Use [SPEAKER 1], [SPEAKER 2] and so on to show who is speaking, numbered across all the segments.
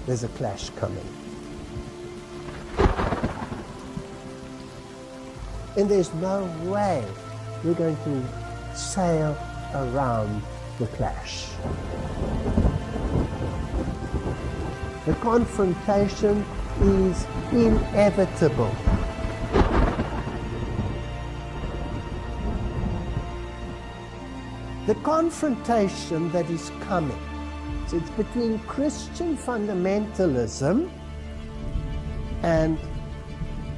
[SPEAKER 1] there's a clash coming. And there's no way we're going to sail around the clash. The confrontation is inevitable. The confrontation that is coming, so it's between Christian fundamentalism and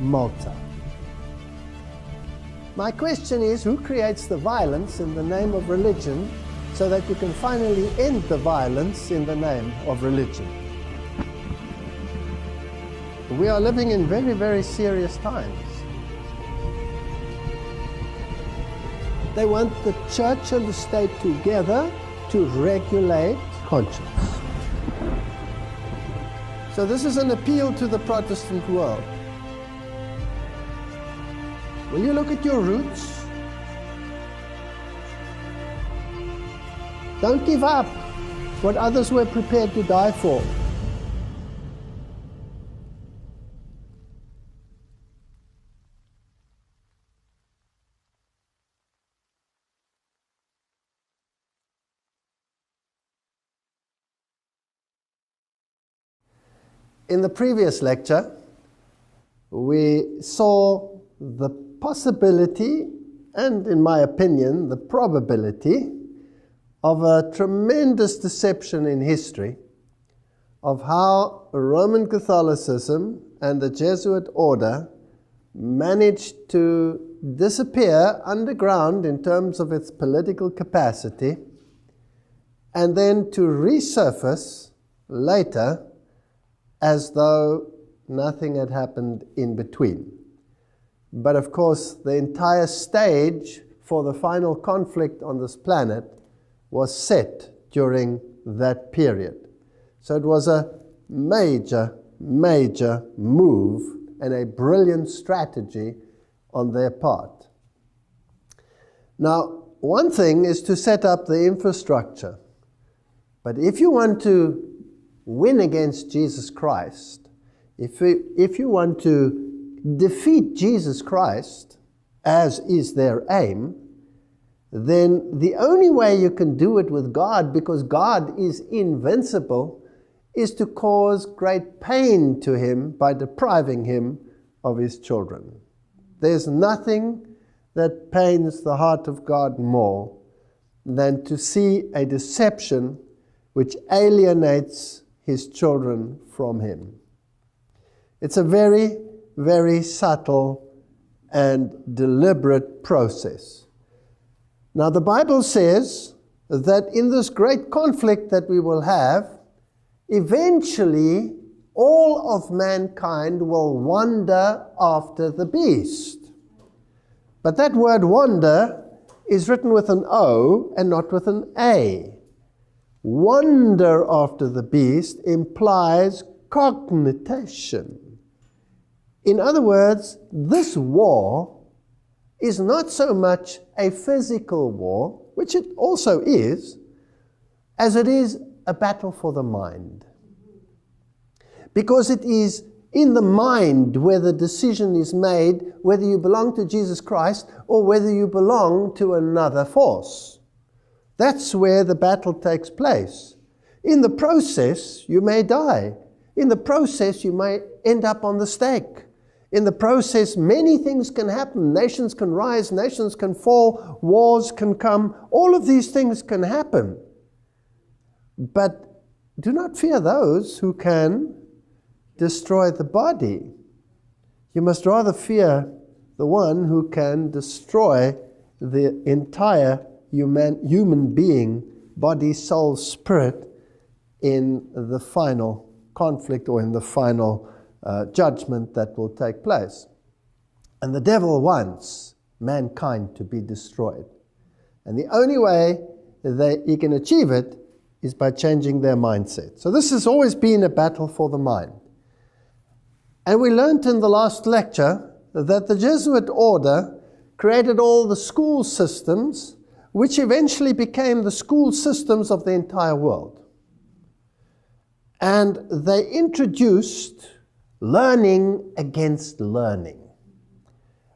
[SPEAKER 1] Malta. My question is, who creates the violence in the name of religion so that you can finally end the violence in the name of religion? We are living in very, very serious times. They want the church and the state together to regulate conscience. So this is an appeal to the Protestant world. Will you look at your roots? Don't give up what others were prepared to die for. In the previous lecture, we saw the possibility, and in my opinion, the probability of a tremendous deception in history of how Roman Catholicism and the Jesuit order managed to disappear underground in terms of its political capacity, and then to resurface later as though nothing had happened in between. But of course, the entire stage for the final conflict on this planet was set during that period. So it was a major, major move and a brilliant strategy on their part. Now, one thing is to set up the infrastructure. But if you want to win against Jesus Christ, if you want to defeat Jesus Christ, as is their aim, then the only way you can do it with God, because God is invincible, is to cause great pain to him by depriving him of his children. There's nothing that pains the heart of God more than to see a deception which alienates his children from him. It's a very, very subtle and deliberate process. Now, the Bible says that in this great conflict that we will have, eventually all of mankind will wander after the beast. But that word wander is written with an O and not with an A. Wander after the beast implies cognition. In other words, this war is not so much a physical war, which it also is, as it is a battle for the mind. Because it is in the mind where the decision is made whether you belong to Jesus Christ or whether you belong to another force. That's where the battle takes place. In the process, you may die. In the process, you may end up on the stake. In the process, many things can happen. Nations can rise, nations can fall, wars can come. All of these things can happen. But do not fear those who can destroy the body. You must rather fear the one who can destroy the entire human being, body, soul, spirit, in the final conflict or in the final judgment that will take place. And the devil wants mankind to be destroyed. And the only way that he can achieve it is by changing their mindset. So this has always been a battle for the mind. And we learned in the last lecture that the Jesuit order created all the school systems which eventually became the school systems of the entire world. And they introduced learning against learning,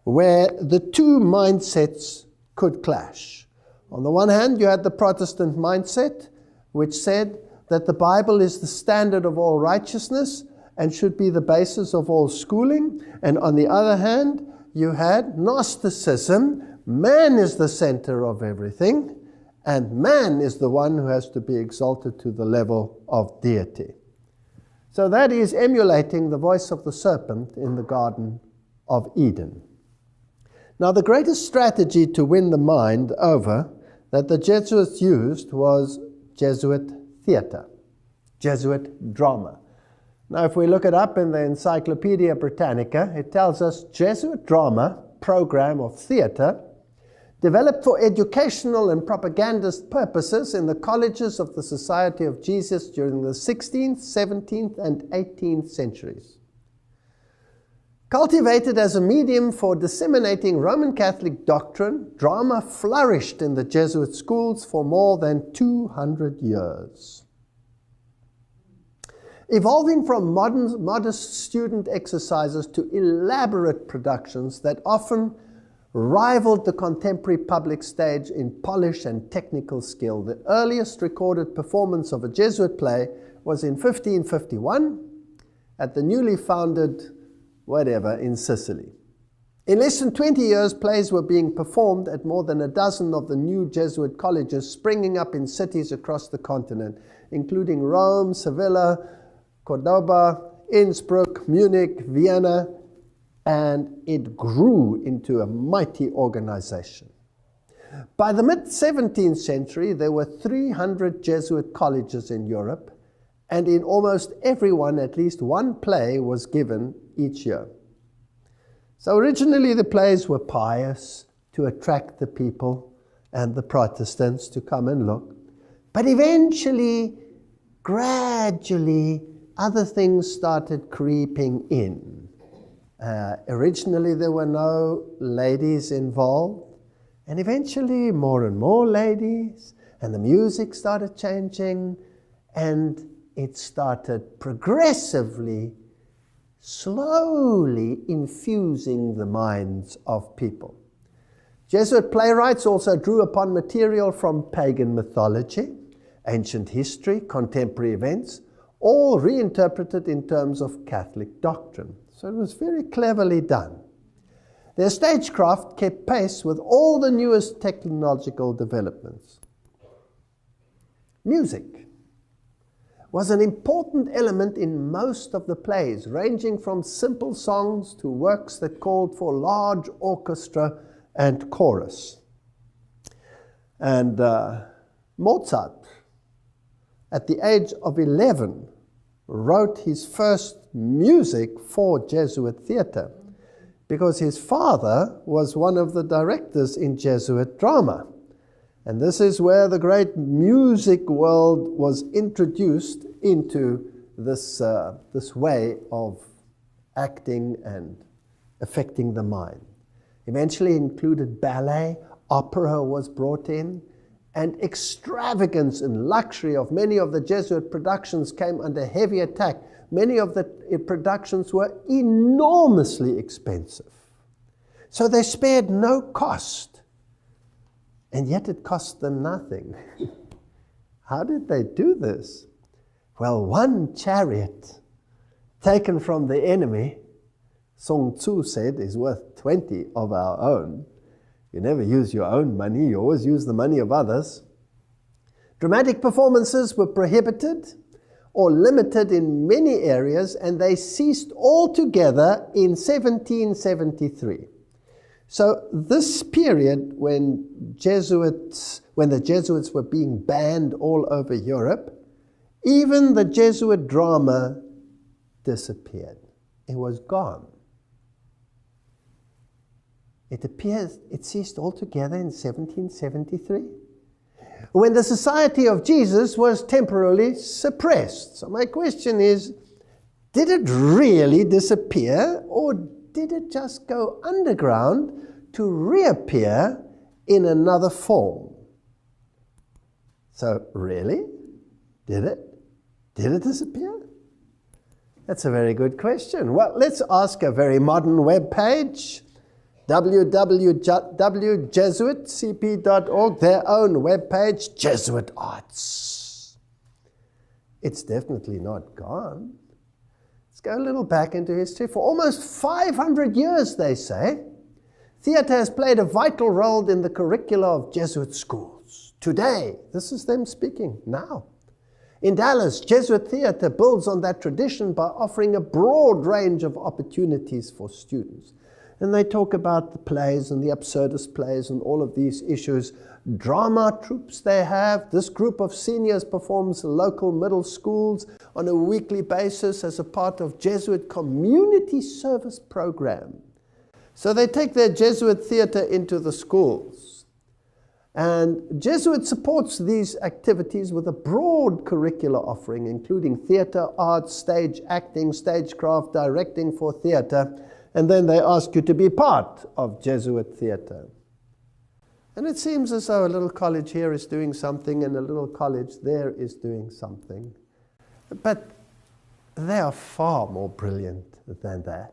[SPEAKER 1] where the two mindsets could clash. On the one hand, you had the Protestant mindset, which said that the Bible is the standard of all righteousness and should be the basis of all schooling. And on the other hand, you had Gnosticism. Man is the center of everything, and man is the one who has to be exalted to the level of deity. So that is emulating the voice of the serpent in the Garden of Eden. Now, the greatest strategy to win the mind over that the Jesuits used was Jesuit theater, Jesuit drama. Now, if we look it up in the Encyclopedia Britannica, it tells us Jesuit drama, program of theater, developed for educational and propagandist purposes in the colleges of the Society of Jesus during the 16th, 17th, and 18th centuries. Cultivated as a medium for disseminating Roman Catholic doctrine, drama flourished in the Jesuit schools for more than 200 years. Evolving from modest student exercises to elaborate productions that often rivaled the contemporary public stage in polish and technical skill. The earliest recorded performance of a Jesuit play was in 1551 at the newly founded in Sicily. In less than 20 years, plays were being performed at more than a dozen of the new Jesuit colleges springing up in cities across the continent, including Rome, Sevilla, Cordoba, Innsbruck, Munich, Vienna, and it grew into a mighty organization. By the mid-17th century, there were 300 Jesuit colleges in Europe, and in almost every one, at least one play was given each year. So originally the plays were pious to attract the people and the Protestants to come and look. But eventually, gradually, other things started creeping in. Originally there were no ladies involved, and eventually more and more ladies, and the music started changing, and it started progressively, slowly infusing the minds of people. Jesuit playwrights also drew upon material from pagan mythology, ancient history, contemporary events, all reinterpreted in terms of Catholic doctrine. So it was very cleverly done. Their stagecraft kept pace with all the newest technological developments. Music was an important element in most of the plays, ranging from simple songs to works that called for large orchestra and chorus. And Mozart, at the age of 11, wrote his first music for Jesuit theater because his father was one of the directors in Jesuit drama. And this is where the great music world was introduced into this way of acting and affecting the mind. Eventually included ballet, opera was brought in, and extravagance and luxury of many of the Jesuit productions came under heavy attack. Many of the productions were enormously expensive. So they spared no cost. And yet it cost them nothing. How did they do this? Well, one chariot taken from the enemy, Sun Tzu said, is worth 20 of our own. You never use your own money, you always use the money of others. Dramatic performances were prohibited or limited in many areas, and they ceased altogether in 1773. So this period when the Jesuits were being banned all over Europe, even the Jesuit drama disappeared. It was gone. It ceased altogether in 1773, when the Society of Jesus was temporarily suppressed. So my question is, did it really disappear, or did it just go underground to reappear in another form? So really, did it? Did it disappear? That's a very good question. Well, let's ask a very modern web page, www.jesuitcp.org, their own web page, Jesuit Arts. It's definitely not gone. Let's go a little back into history. For almost 500 years, they say, theater has played a vital role in the curricula of Jesuit schools. Today, this is them speaking now. In Dallas, Jesuit theater builds on that tradition by offering a broad range of opportunities for students. And they talk about the plays and the absurdist plays and all of these issues. Drama troupes they have. This group of seniors performs local middle schools on a weekly basis as a part of Jesuit community service program. So they take their Jesuit theater into the schools. And Jesuit supports these activities with a broad curricular offering, including theater, art, stage acting, stagecraft, directing for theater. And then they ask you to be part of Jesuit theater. And it seems as though a little college here is doing something and a little college there is doing something. But they are far more brilliant than that.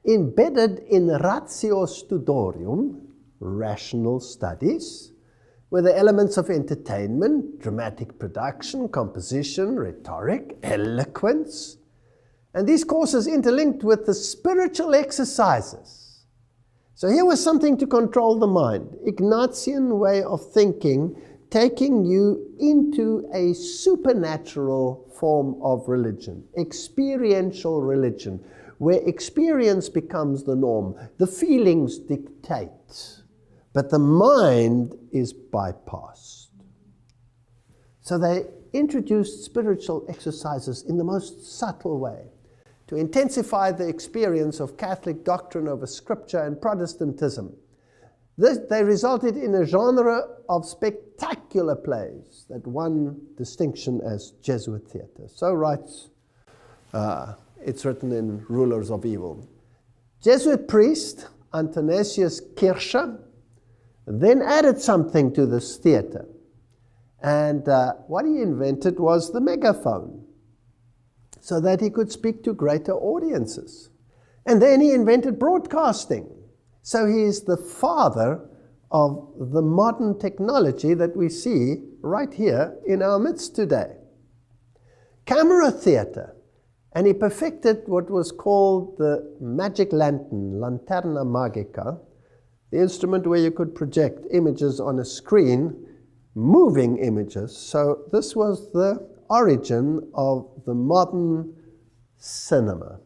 [SPEAKER 1] Embedded in ratio studorium, rational studies, were the elements of entertainment, dramatic production, composition, rhetoric, eloquence. And these courses interlinked with the spiritual exercises. So here was something to control the mind. Ignatian way of thinking, taking you into a supernatural form of religion, experiential religion, where experience becomes the norm. The feelings dictate, but the mind is bypassed. So they introduced spiritual exercises in the most subtle way to intensify the experience of Catholic doctrine over Scripture and Protestantism. They resulted in a genre of spectacular plays that won distinction as Jesuit theater. So writes, it's written in Rulers of Evil. Jesuit priest Athanasius Kircher then added something to this theater. And what he invented was the megaphone, so that he could speak to greater audiences. And then he invented broadcasting. So he is the father of the modern technology that we see right here in our midst today. Camera theater. And he perfected what was called the magic lantern, lanterna magica, the instrument where you could project images on a screen, moving images. So this was the origin of the modern cinema.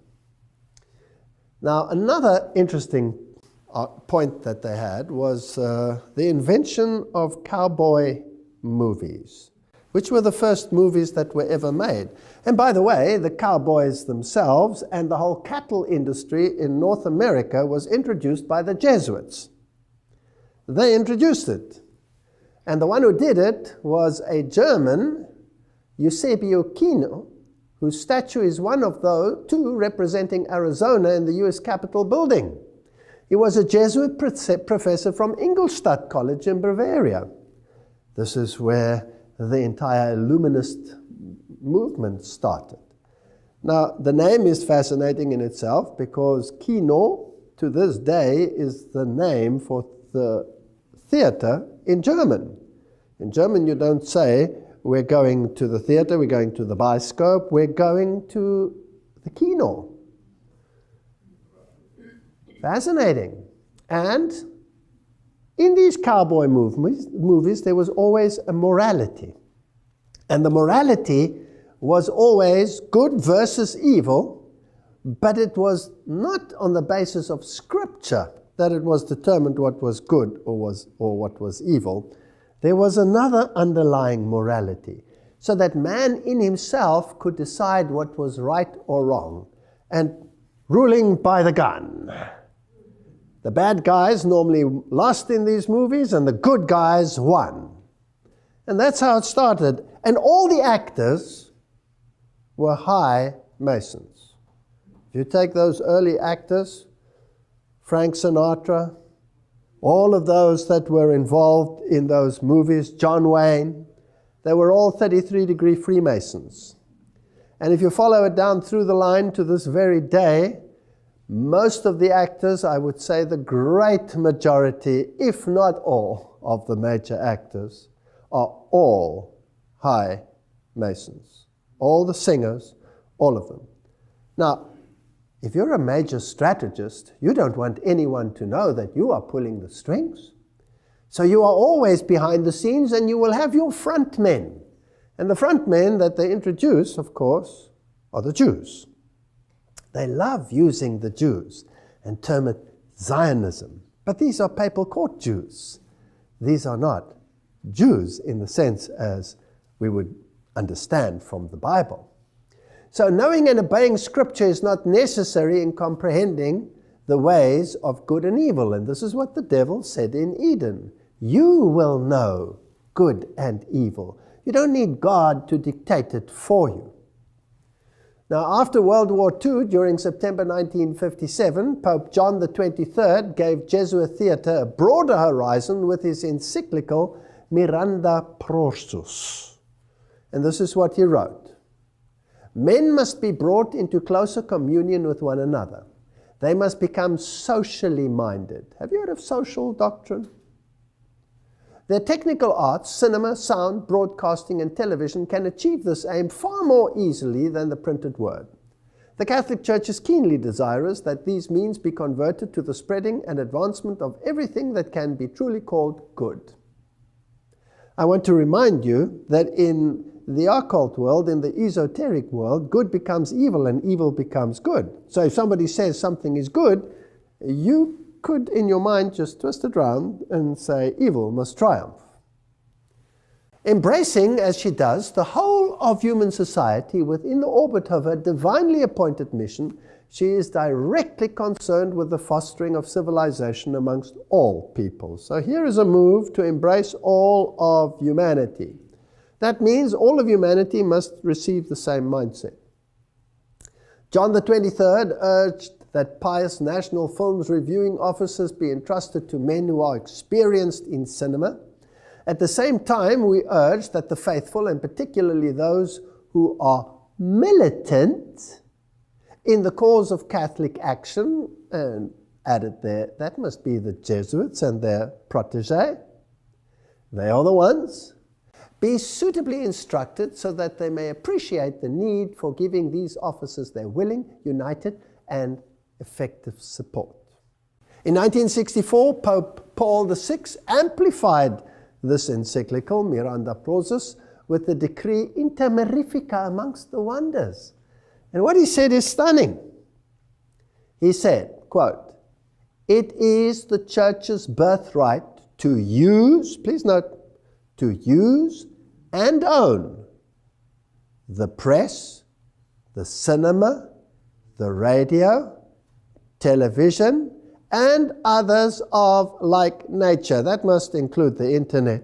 [SPEAKER 1] Now, another interesting point that they had was the invention of cowboy movies, which were the first movies that were ever made. And by the way, the cowboys themselves and the whole cattle industry in North America was introduced by the Jesuits. They introduced it. And the one who did it was a German, Eusebio Kino, whose statue is one of those two representing Arizona in the U.S. Capitol building. He was a Jesuit professor from Ingolstadt College in Bavaria. This is where the entire Illuminist movement started. Now, the name is fascinating in itself because Kino, to this day, is the name for the theater in German. In German, you don't say, we're going to the theater, we're going to the bioscope, we're going to the Kino. Fascinating. And in these cowboy movies, there was always a morality. And the morality was always good versus evil, but it was not on the basis of Scripture that it was determined what was good or what was evil. There was another underlying morality, so that man in himself could decide what was right or wrong, and ruling by the gun. The bad guys normally lost in these movies, and the good guys won. And that's how it started. And all the actors were high Masons. If you take those early actors, Frank Sinatra, all of those that were involved in those movies, John Wayne, They were all 33-degree Freemasons. And if you follow it down through the line to this very day, most of the actors, I would say the great majority, if not all, of the major actors are all high Masons. All the singers, all of them. Now, if you're a major strategist, you don't want anyone to know that you are pulling the strings. So you are always behind the scenes, and you will have your front men. And the front men that they introduce, of course, are the Jews. They love using the Jews and term it Zionism. But these are papal court Jews. These are not Jews in the sense as we would understand from the Bible. So knowing and obeying Scripture is not necessary in comprehending the ways of good and evil. And this is what the devil said in Eden. You will know good and evil. You don't need God to dictate it for you. Now, after World War II, during September 1957, Pope John the 23rd gave Jesuit theatre a broader horizon with his encyclical Miranda Prosus. And this is what he wrote. Men must be brought into closer communion with one another. They must become socially minded. Have you heard of social doctrine? Their technical arts, cinema, sound, broadcasting, and television can achieve this aim far more easily than the printed word. The Catholic Church is keenly desirous that these means be converted to the spreading and advancement of everything that can be truly called good. I want to remind you that in the occult world, in the esoteric world, good becomes evil and evil becomes good. So if somebody says something is good, you could in your mind just twist it around and say evil must triumph. Embracing, as she does, the whole of human society within the orbit of her divinely appointed mission, she is directly concerned with the fostering of civilization amongst all people. So here is a move to embrace all of humanity. That means all of humanity must receive the same mindset. John the 23rd urged that pious national films reviewing offices be entrusted to men who are experienced in cinema. At the same time, we urge that the faithful, and particularly those who are militant in the cause of Catholic action, and added there, that must be the Jesuits and their protégés, they are the ones, be suitably instructed so that they may appreciate the need for giving these officers their willing, united, and effective support. In 1964, Pope Paul VI amplified this encyclical, Miranda Prosus, with the decree Inter Mirifica amongst the wonders. And what he said is stunning. He said, quote, "It is the Church's birthright to use," please note, to use and own the press, the cinema, the radio, television, and others of like nature. That must include the internet.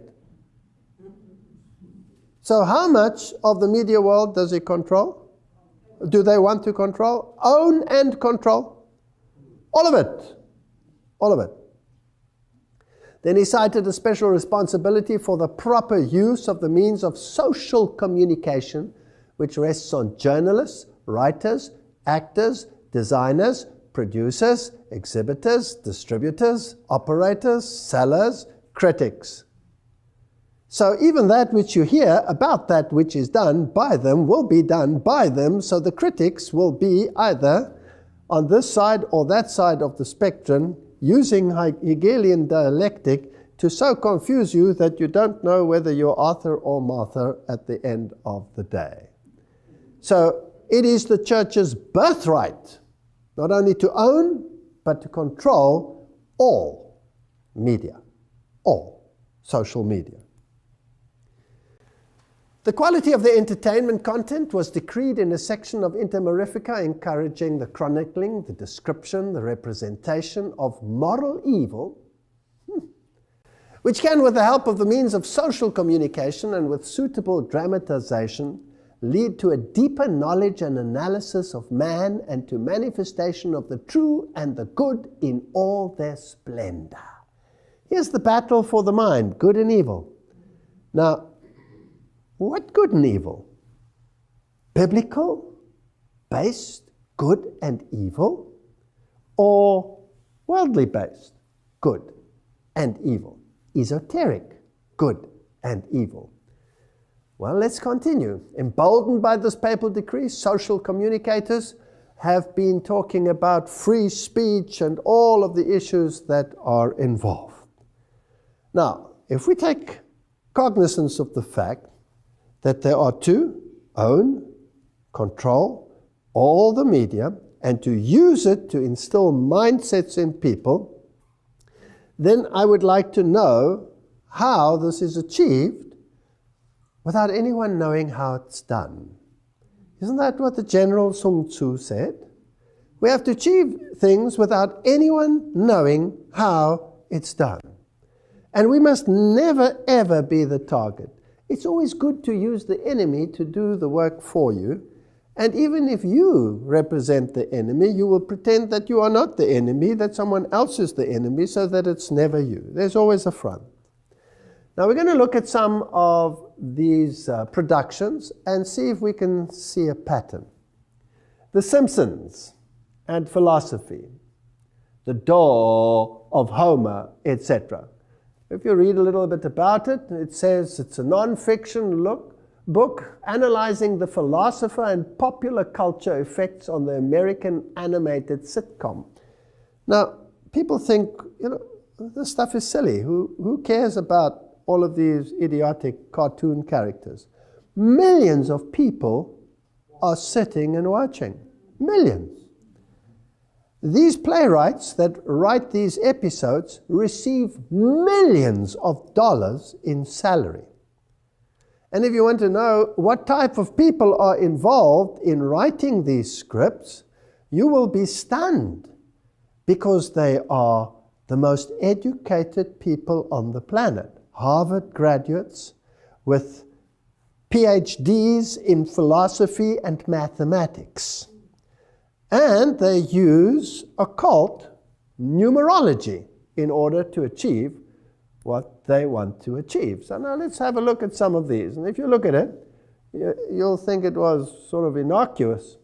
[SPEAKER 1] So how much of the media world does he control? Do they want to control? Own and control? All of it. All of it. Then he cited a special responsibility for the proper use of the means of social communication, which rests on journalists, writers, actors, designers, producers, exhibitors, distributors, operators, sellers, critics. So even that which you hear about that which is done by them will be done by them, so the critics will be either on this side or that side of the spectrum, using Hegelian dialectic to so confuse you that you don't know whether you're Arthur or Martha at the end of the day. So it is the Church's birthright not only to own, but to control all media, all social media. The quality of the entertainment content was decreed in a section of Inter Mirifica encouraging the chronicling, the description, the representation of moral evil, which can, with the help of the means of social communication and with suitable dramatization, lead to a deeper knowledge and analysis of man and to manifestation of the true and the good in all their splendor. Here's the battle for the mind, good and evil. Now, What good and evil? Biblical, based, good and evil, or worldly based, good and evil? Esoteric, good and evil. Well, let's continue. Emboldened by this papal decree, social communicators have been talking about free speech and all of the issues that are involved. Now, if we take cognizance of the fact that there are to own, control all the media and to use it to instill mindsets in people, then I would like to know how this is achieved without anyone knowing how it's done. Isn't that what the General Sun Tzu said? We have to achieve things without anyone knowing how it's done. And we must never, ever be the target. It's always good to use the enemy to do the work for you. And even if you represent the enemy, you will pretend that you are not the enemy, that someone else is the enemy, so that it's never you. There's always a front. Now we're going to look at some of these productions and see if we can see a pattern. The Simpsons and philosophy, the door of Homer, etc. If you read a little bit about it, it says it's a non-fiction book analyzing the philosopher and popular culture effects on the American animated sitcom. Now, people think, this stuff is silly. Who cares about all of these idiotic cartoon characters? Millions of people are sitting and watching. Millions. These playwrights that write these episodes receive millions of dollars in salary. And if you want to know what type of people are involved in writing these scripts, you will be stunned, because they are the most educated people on the planet. Harvard graduates with PhDs in philosophy and mathematics. And they use occult numerology in order to achieve what they want to achieve. So now let's have a look at some of these. And if you look at it, you'll think it was sort of innocuous.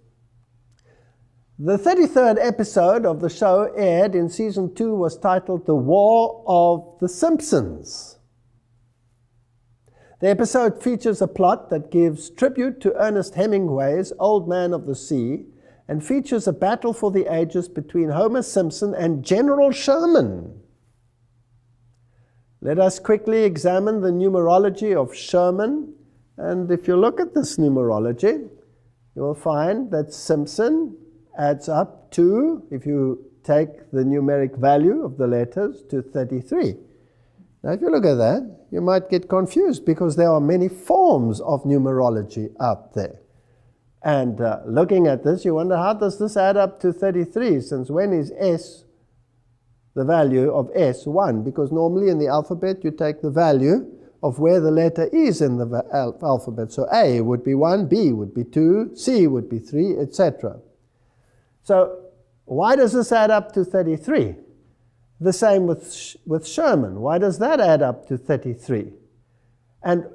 [SPEAKER 1] The 33rd episode of the show aired in season 2 was titled The War of the Simpsons. The episode features a plot that gives tribute to Ernest Hemingway's Old Man of the Sea and features a battle for the ages between Homer Simpson and General Sherman. Let us quickly examine the numerology of Sherman. And if you look at this numerology, you will find that Simpson adds up to, if you take the numeric value of the letters, to 33. Now, if you look at that, you might get confused because there are many forms of numerology out there. And looking at this, you wonder, how does this add up to 33? Since when is S, the value of S, 1? Because normally in the alphabet, you take the value of where the letter is in the alphabet. So A would be 1, B would be 2, C would be 3, etc. So why does this add up to 33? The same with Sherman. Why does that add up to 33? And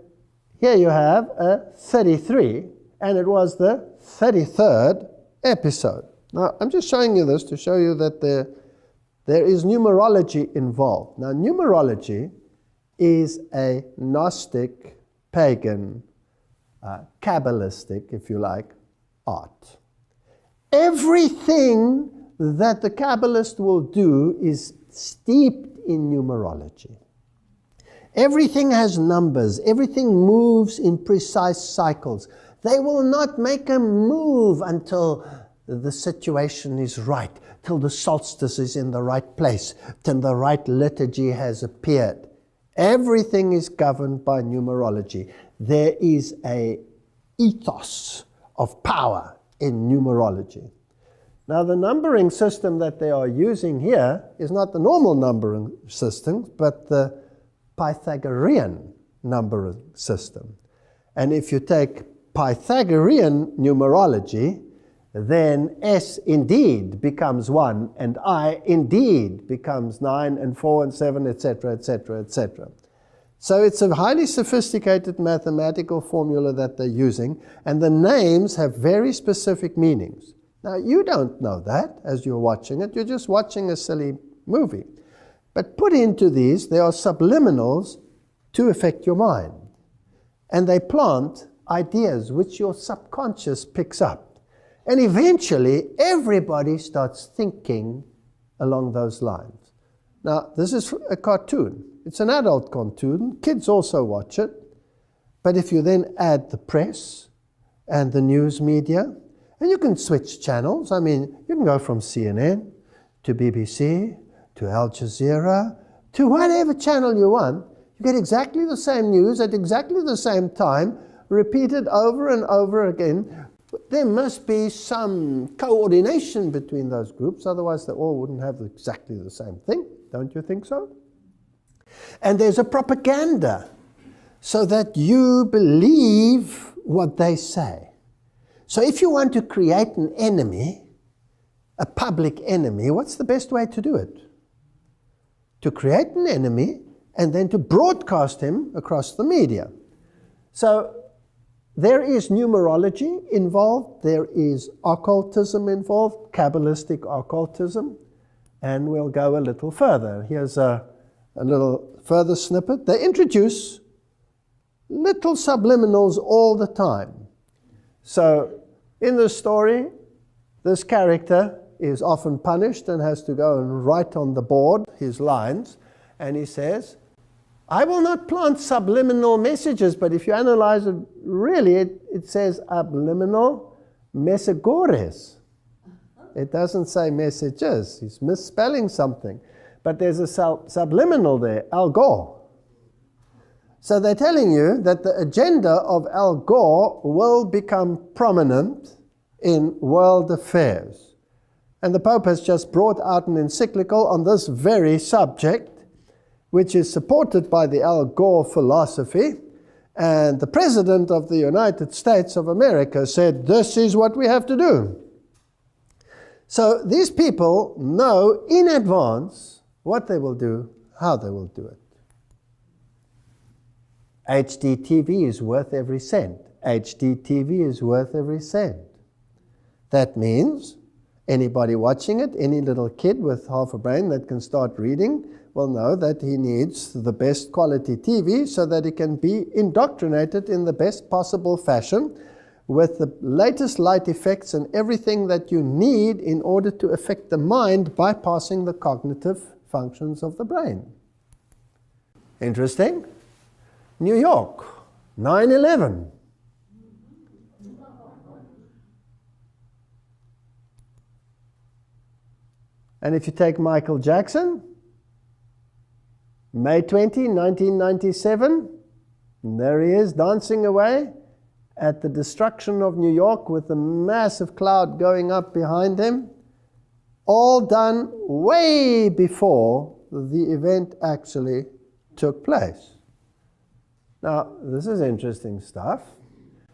[SPEAKER 1] here you have a 33, and it was the 33rd episode. Now, I'm just showing you this to show you that there is numerology involved. Now, numerology is a Gnostic, pagan, Kabbalistic, if you like, art. Everything that the Kabbalist will do is steeped in numerology. Everything has numbers. Everything moves in precise cycles. They will not make a move until the situation is right, till the solstice is in the right place, till the right liturgy has appeared. Everything is governed by numerology. There is an ethos of power in numerology. Now, the numbering system that they are using here is not the normal numbering system, but the Pythagorean numbering system. And if you take Pythagorean numerology, then S indeed becomes 1, and I indeed becomes 9 and 4 and 7, etc., etc., etc. So it's a highly sophisticated mathematical formula that they're using, and the names have very specific meanings. Now, you don't know that as you're watching it. You're just watching a silly movie. But put into these, there are subliminals to affect your mind. And they plant ideas which your subconscious picks up. And eventually, everybody starts thinking along those lines. Now, this is a cartoon. It's an adult cartoon. Kids also watch it. But if you then add the press and the news media, and you can switch channels. I mean, you can go from CNN to BBC to Al Jazeera to whatever channel you want. You get exactly the same news at exactly the same time, repeated over and over again. There must be some coordination between those groups, otherwise they all wouldn't have exactly the same thing. Don't you think so? And there's a propaganda so that you believe what they say. So if you want to create an enemy, a public enemy, what's the best way to do it? To create an enemy and then to broadcast him across the media. So there is numerology involved, there is occultism involved, Kabbalistic occultism, and we'll go a little further. Here's a little further snippet. They introduce little subliminals all the time. So in the story, this character is often punished and has to go and write on the board his lines. And he says, I will not plant subliminal messages, but if you analyze it, really it says subliminal messagores. It doesn't say messages. He's misspelling something. But there's a subliminal there, Al Gore. So they're telling you that the agenda of Al Gore will become prominent in world affairs. And the Pope has just brought out an encyclical on this very subject, which is supported by the Al Gore philosophy. And the President of the United States of America said, this is what we have to do. So these people know in advance what they will do, how they will do it. HDTV is worth every cent. HDTV is worth every cent. That means anybody watching it, any little kid with half a brain that can start reading, will know that he needs the best quality TV so that he can be indoctrinated in the best possible fashion with the latest light effects and everything that you need in order to affect the mind, bypassing the cognitive functions of the brain. Interesting? New York, 9/11. And if you take Michael Jackson, May 20, 1997, and there he is dancing away at the destruction of New York with a massive cloud going up behind him, all done way before the event actually took place. Now, this is interesting stuff.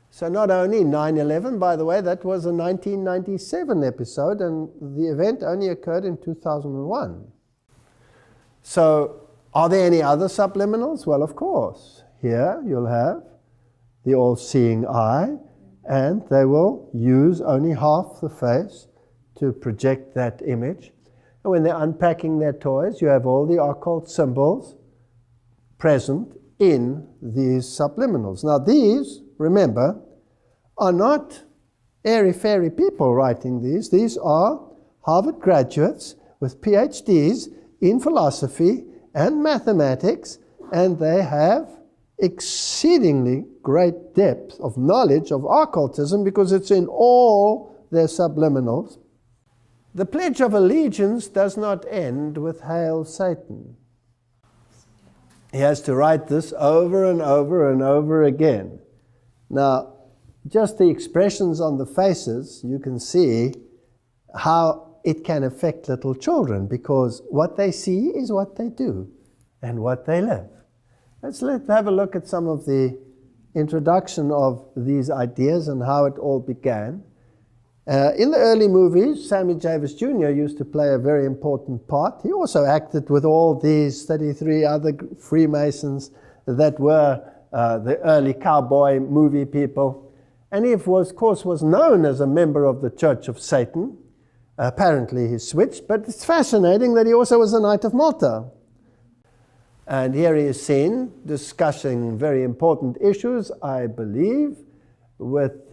[SPEAKER 1] So not only 9/11, by the way, that was a 1997 episode, and the event only occurred in 2001. So are there any other subliminals? Well, of course. Here you'll have the all-seeing eye, and they will use only half the face to project that image. And when they're unpacking their toys, you have all the occult symbols present in these subliminals. Now these, remember, are not airy-fairy people writing these. These are Harvard graduates with PhDs in philosophy and mathematics, and they have exceedingly great depth of knowledge of occultism because it's in all their subliminals. The Pledge of Allegiance does not end with Hail Satan. He has to write this over and over and over again. Now, just the expressions on the faces, you can see how it can affect little children, because what they see is what they do and what they live. Let's have a look at some of the introduction of these ideas and how it all began. In the early movies, Sammy Davis Jr. used to play a very important part. He also acted with all these 33 other Freemasons that were the early cowboy movie people. And he, of course, was known as a member of the Church of Satan. Apparently he switched, but it's fascinating that he also was a Knight of Malta. And here he is seen discussing very important issues, I believe, with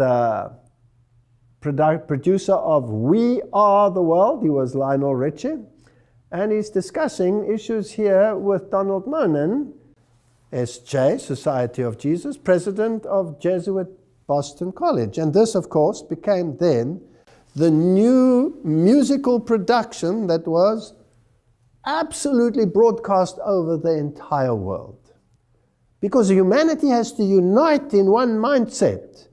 [SPEAKER 1] producer of We Are the World. He was Lionel Richie. And he's discussing issues here with Donald Monin, S.J., Society of Jesus, president of Jesuit Boston College. And this, of course, became then the new musical production that was absolutely broadcast over the entire world. Because humanity has to unite in one mindset.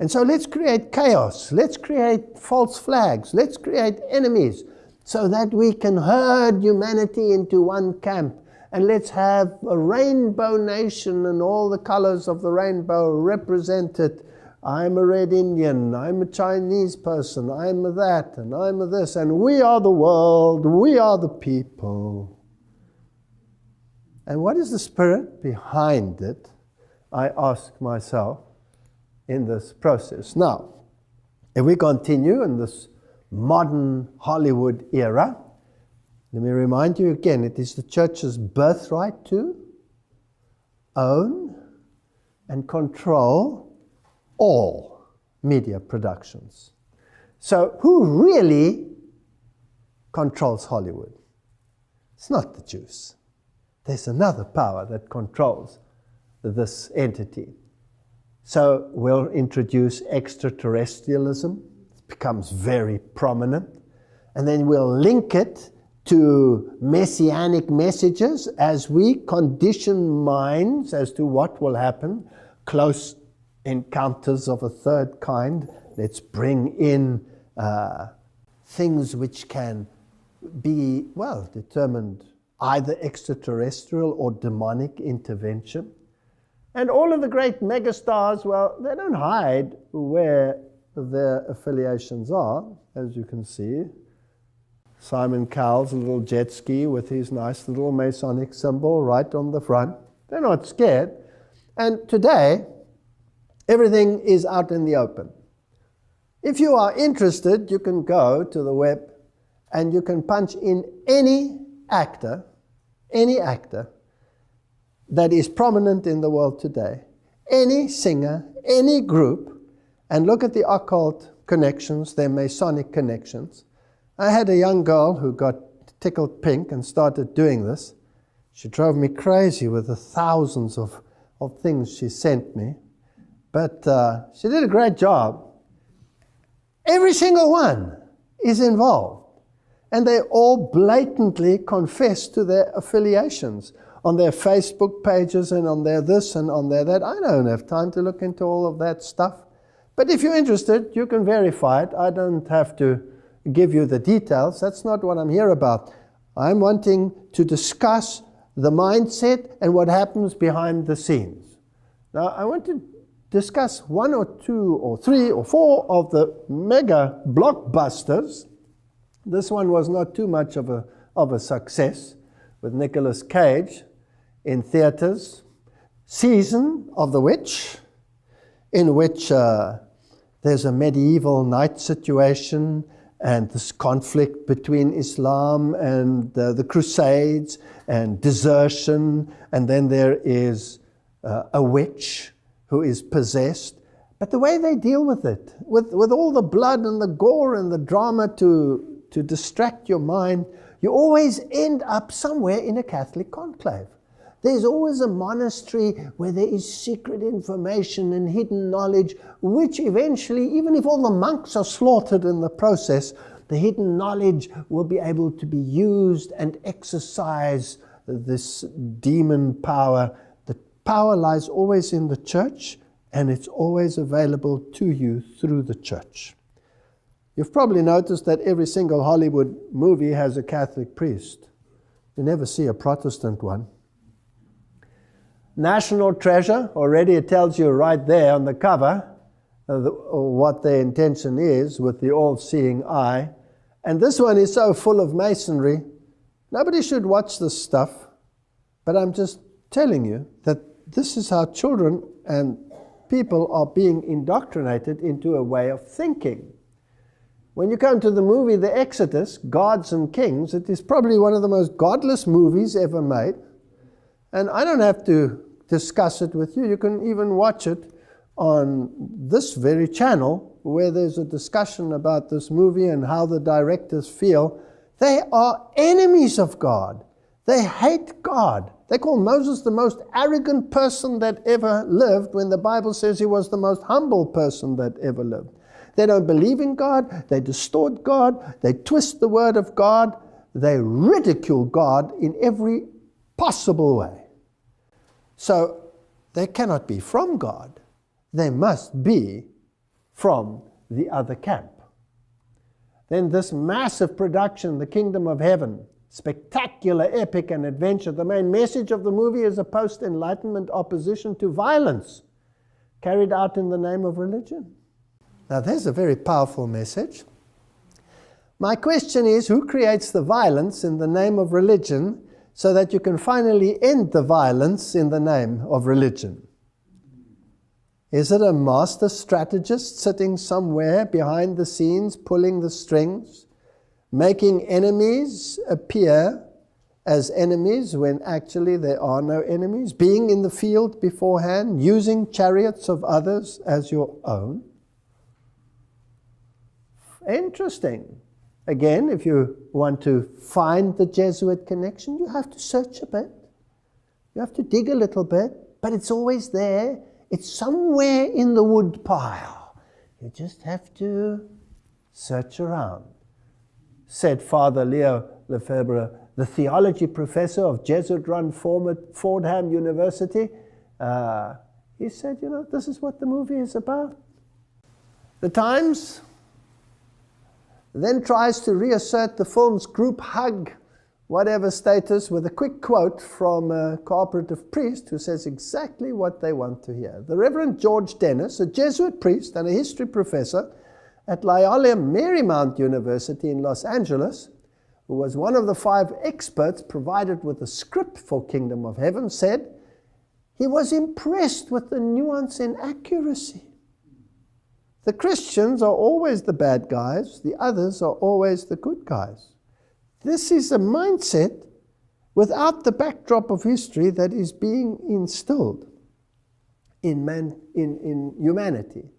[SPEAKER 1] And so let's create chaos, let's create false flags, let's create enemies, so that we can herd humanity into one camp. And let's have a rainbow nation and all the colors of the rainbow represented. I'm a red Indian, I'm a Chinese person, I'm a that, and I'm a this, and we are the world, we are the people. And what is the spirit behind it, I ask myself, in this process? Now, if we continue in this modern Hollywood era, let me remind you again, it is the church's birthright to own and control all media productions. So who really controls Hollywood? It's not the Jews. There's another power that controls this entity. So we'll introduce extraterrestrialism. It becomes very prominent. And then we'll link it to messianic messages as we condition minds as to what will happen. Close encounters of a third kind. Let's bring in things which can be, well, determined either extraterrestrial or demonic intervention. And all of the great megastars, well, they don't hide where their affiliations are, as you can see. Simon Cowell's little jet ski with his nice little Masonic symbol right on the front. They're not scared. And today, everything is out in the open. If you are interested, you can go to the web and you can punch in any actor that is prominent in the world today, any singer, any group, and look at the occult connections, their Masonic connections. I had a young girl who got tickled pink and started doing this. She drove me crazy with the thousands of things she sent me. But she did a great job. Every single one is involved. And they all blatantly confess to their affiliations on their Facebook pages and on their this and on their that. I don't have time to look into all of that stuff. But if you're interested, you can verify it. I don't have to give you the details. That's not what I'm here about. I'm wanting to discuss the mindset and what happens behind the scenes. Now, I want to discuss one or two or three or four of the mega blockbusters. This one was not too much of a success, with Nicolas Cage in theaters. Season of the Witch, in which there's a medieval night situation and this conflict between Islam and the Crusades and desertion, and then there is a witch who is possessed. But the way they deal with it, with all the blood and the gore and the drama to distract your mind, you always end up somewhere in a Catholic conclave. There's always a monastery where there is secret information and hidden knowledge, which eventually, even if all the monks are slaughtered in the process, the hidden knowledge will be able to be used and exercise this demon power. The power lies always in the church, and it's always available to you through the church. You've probably noticed that every single Hollywood movie has a Catholic priest. You never see a Protestant one. National Treasure, already it tells you right there on the cover what their intention is with the all-seeing eye. And this one is so full of masonry, nobody should watch this stuff. But I'm just telling you that this is how children and people are being indoctrinated into a way of thinking. When you come to the movie The Exodus, Gods and Kings, it is probably one of the most godless movies ever made. And I don't have to discuss it with you. You can even watch it on this very channel, where there's a discussion about this movie and how the directors feel. They are enemies of God. They hate God. They call Moses the most arrogant person that ever lived, when the Bible says he was the most humble person that ever lived. They don't believe in God. They distort God. They twist the word of God. They ridicule God in every possible way. So they cannot be from God. They must be from the other camp. Then this massive production, The Kingdom of Heaven, spectacular, epic, and adventure. The main message of the movie is a post-Enlightenment opposition to violence carried out in the name of religion. Now, there's a very powerful message. My question is, who creates the violence in the name of religion so that you can finally end the violence in the name of religion? Is it a master strategist sitting somewhere behind the scenes, pulling the strings, making enemies appear as enemies when actually there are no enemies, being in the field beforehand, using chariots of others as your own? Interesting. Again, if you want to find the Jesuit connection, you have to search a bit. You have to dig a little bit, but it's always there. It's somewhere in the wood pile. You just have to search around. Said Father Leo Lefebvre, the theology professor of Jesuit-run Fordham University. He said, you know, this is what the movie is about. The Times then tries to reassert the film's group hug, whatever status, with a quick quote from a cooperative priest who says exactly what they want to hear. The Reverend George Dennis, a Jesuit priest and a history professor at Loyola Marymount University in Los Angeles, who was one of the 5 experts provided with the script for Kingdom of Heaven, said he was impressed with the nuance and accuracy. The Christians are always the bad guys, the others are always the good guys. This is a mindset without the backdrop of history that is being instilled in humanity.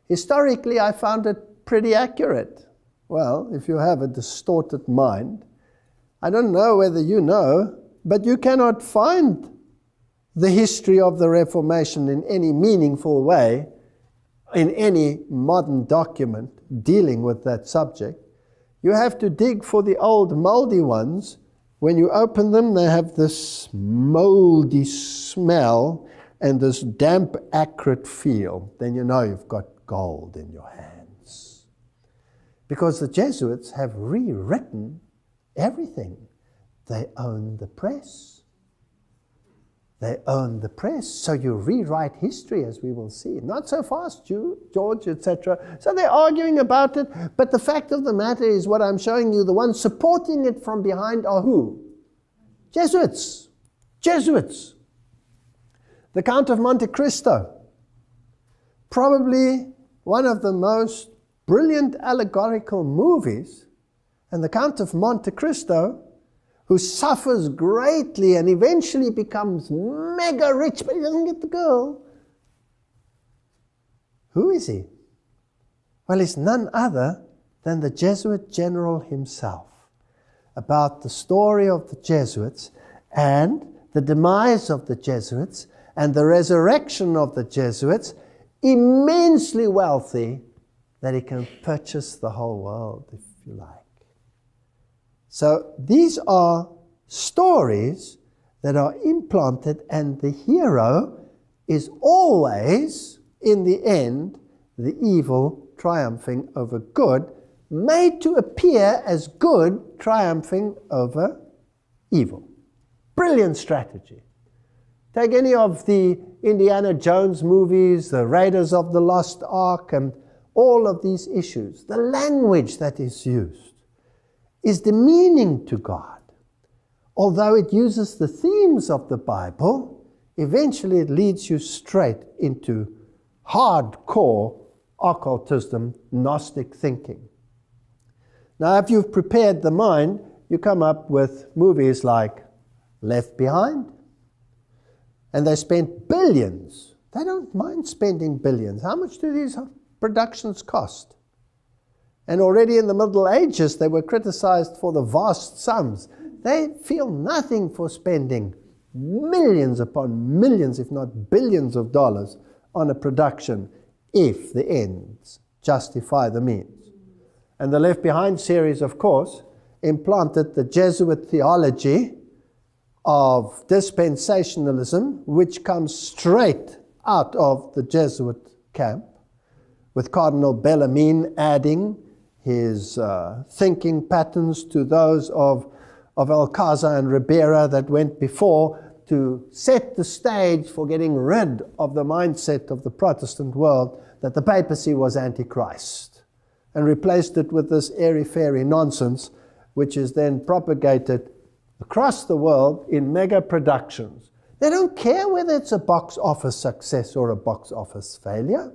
[SPEAKER 1] Historically, I found it pretty accurate. Well, if you have a distorted mind, I don't know whether you know, but you cannot find the history of the Reformation in any meaningful way in any modern document dealing with that subject. You have to dig for the old moldy ones. When you open them, they have this moldy smell and this damp, acrid feel. Then you know you've got gold in your hands. Because the Jesuits have rewritten everything. They own the press. They own the press, so you rewrite history, as we will see. Not so fast, George, etc. So they're arguing about it, but the fact of the matter is what I'm showing you, the ones supporting it from behind are who? Jesuits. Jesuits. The Count of Monte Cristo, probably one of the most brilliant allegorical movies, and the Count of Monte Cristo, who suffers greatly and eventually becomes mega rich, but he doesn't get the girl. Who is he? Well, he's none other than the Jesuit general himself. About the story of the Jesuits and the demise of the Jesuits and the resurrection of the Jesuits, immensely wealthy, that he can purchase the whole world, if you like. So these are stories that are implanted, and the hero is always, in the end, the evil triumphing over good, made to appear as good triumphing over evil. Brilliant strategy. Take any of the Indiana Jones movies, the Raiders of the Lost Ark, and all of these issues. The language that is used is demeaning to God. Although it uses the themes of the Bible, eventually it leads you straight into hardcore occultism, Gnostic thinking. Now, if you've prepared the mind, you come up with movies like Left Behind, and they spent billions. They don't mind spending billions. How much do these productions cost? And already in the Middle Ages, they were criticized for the vast sums. They feel nothing for spending millions upon millions, if not billions of dollars on a production, if the ends justify the means. And the Left Behind series, of course, implanted the Jesuit theology of dispensationalism, which comes straight out of the Jesuit camp, with Cardinal Bellarmine adding his thinking patterns to those of Alcázar and Ribera that went before, to set the stage for getting rid of the mindset of the Protestant world that the papacy was Antichrist, and replaced it with this airy-fairy nonsense, which is then propagated across the world in mega productions. They don't care whether it's a box office success or a box office failure,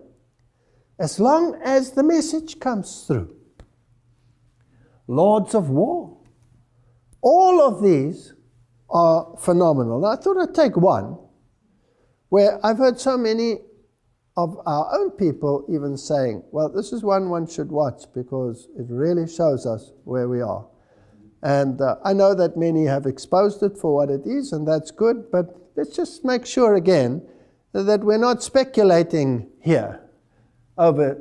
[SPEAKER 1] as long as the message comes through. Lords of War. All of these are phenomenal. Now, I thought I'd take one where I've heard so many of our own people even saying, well, this is one should watch because it really shows us where we are. And I know that many have exposed it for what it is, and that's good, but let's just make sure again that we're not speculating here over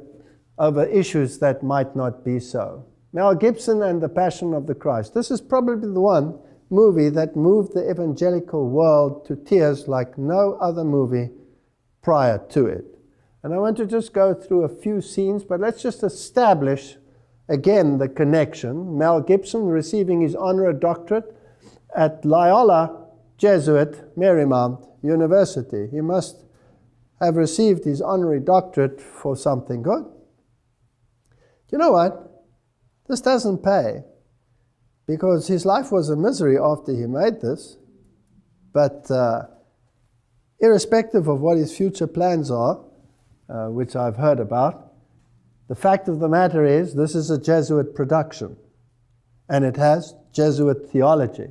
[SPEAKER 1] issues that might not be so. Mel Gibson and the Passion of the Christ. This is probably the one movie that moved the evangelical world to tears like no other movie prior to it. And I want to just go through a few scenes, but let's just establish again the connection. Mel Gibson receiving his honorary doctorate at Loyola Jesuit Marymount University. He must have received his honorary doctorate for something good. You know what? This doesn't pay, because his life was a misery after he made this. But irrespective of what his future plans are, which I've heard about, the fact of the matter is this is a Jesuit production, and it has Jesuit theology.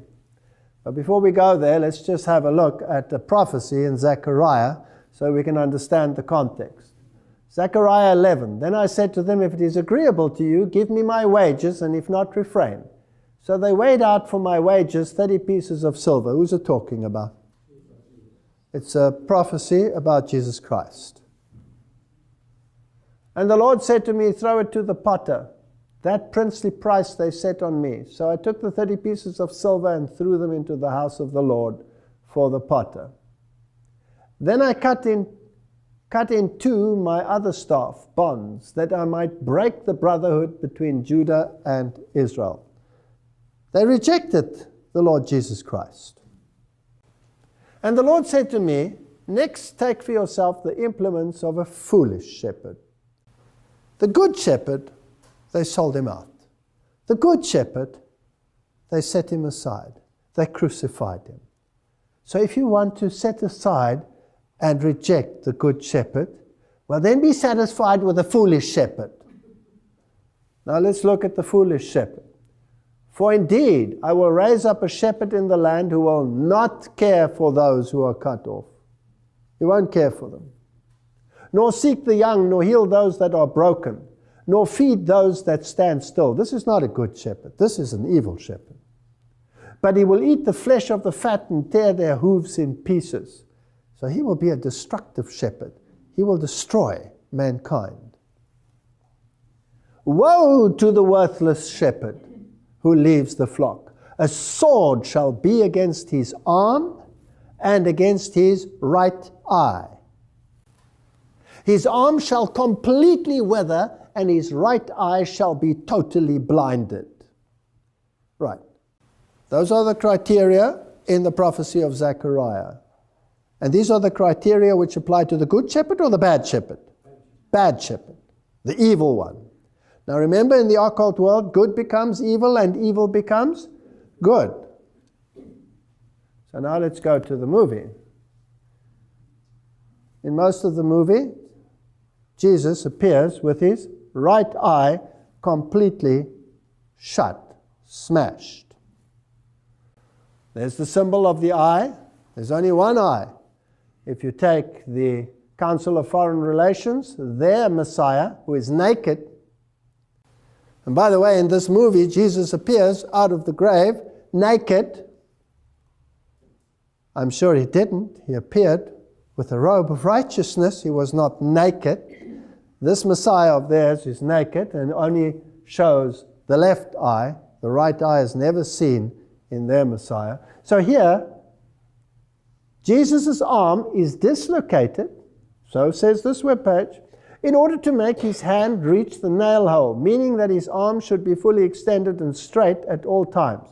[SPEAKER 1] But before we go there, let's just have a look at the prophecy in Zechariah so we can understand the context. Zechariah 11, then I said to them, if it is agreeable to you, give me my wages, and if not, refrain. So they weighed out for my wages 30 pieces of silver. Who's it talking about? It's a prophecy about Jesus Christ. And the Lord said to me, throw it to the potter. That princely price they set on me. So I took the 30 pieces of silver and threw them into the house of the Lord for the potter. Then I cut in two my other staff, bonds, that I might break the brotherhood between Judah and Israel. They rejected the Lord Jesus Christ. And the Lord said to me, next take for yourself the implements of a foolish shepherd. The good shepherd, they sold him out. The good shepherd, they set him aside. They crucified him. So if you want to set aside and reject the good shepherd, well, then be satisfied with the foolish shepherd. Now let's look at the foolish shepherd. For indeed, I will raise up a shepherd in the land who will not care for those who are cut off. He won't care for them. Nor seek the young, nor heal those that are broken, nor feed those that stand still. This is not a good shepherd. This is an evil shepherd. But he will eat the flesh of the fat and tear their hooves in pieces. So he will be a destructive shepherd. He will destroy mankind. Woe to the worthless shepherd who leaves the flock. A sword shall be against his arm and against his right eye. His arm shall completely wither, and his right eye shall be totally blinded. Right. Those are the criteria in the prophecy of Zechariah. And these are the criteria which apply to the good shepherd or the bad shepherd? Bad shepherd, the evil one. Now remember, in the occult world, good becomes evil and evil becomes good. So now let's go to the movie. in most of the movie, Jesus appears with his right eye completely shut, smashed. There's the symbol of the eye. There's only one eye. If you take the Council of Foreign Relations, their Messiah, who is naked, and by the way, in this movie, Jesus appears out of the grave naked. I'm sure he didn't. He appeared with a robe of righteousness. He was not naked. This Messiah of theirs is naked and only shows the left eye. The right eye is never seen in their Messiah. So here, Jesus' arm is dislocated, so says this webpage, in order to make his hand reach the nail hole, meaning that his arm should be fully extended and straight at all times.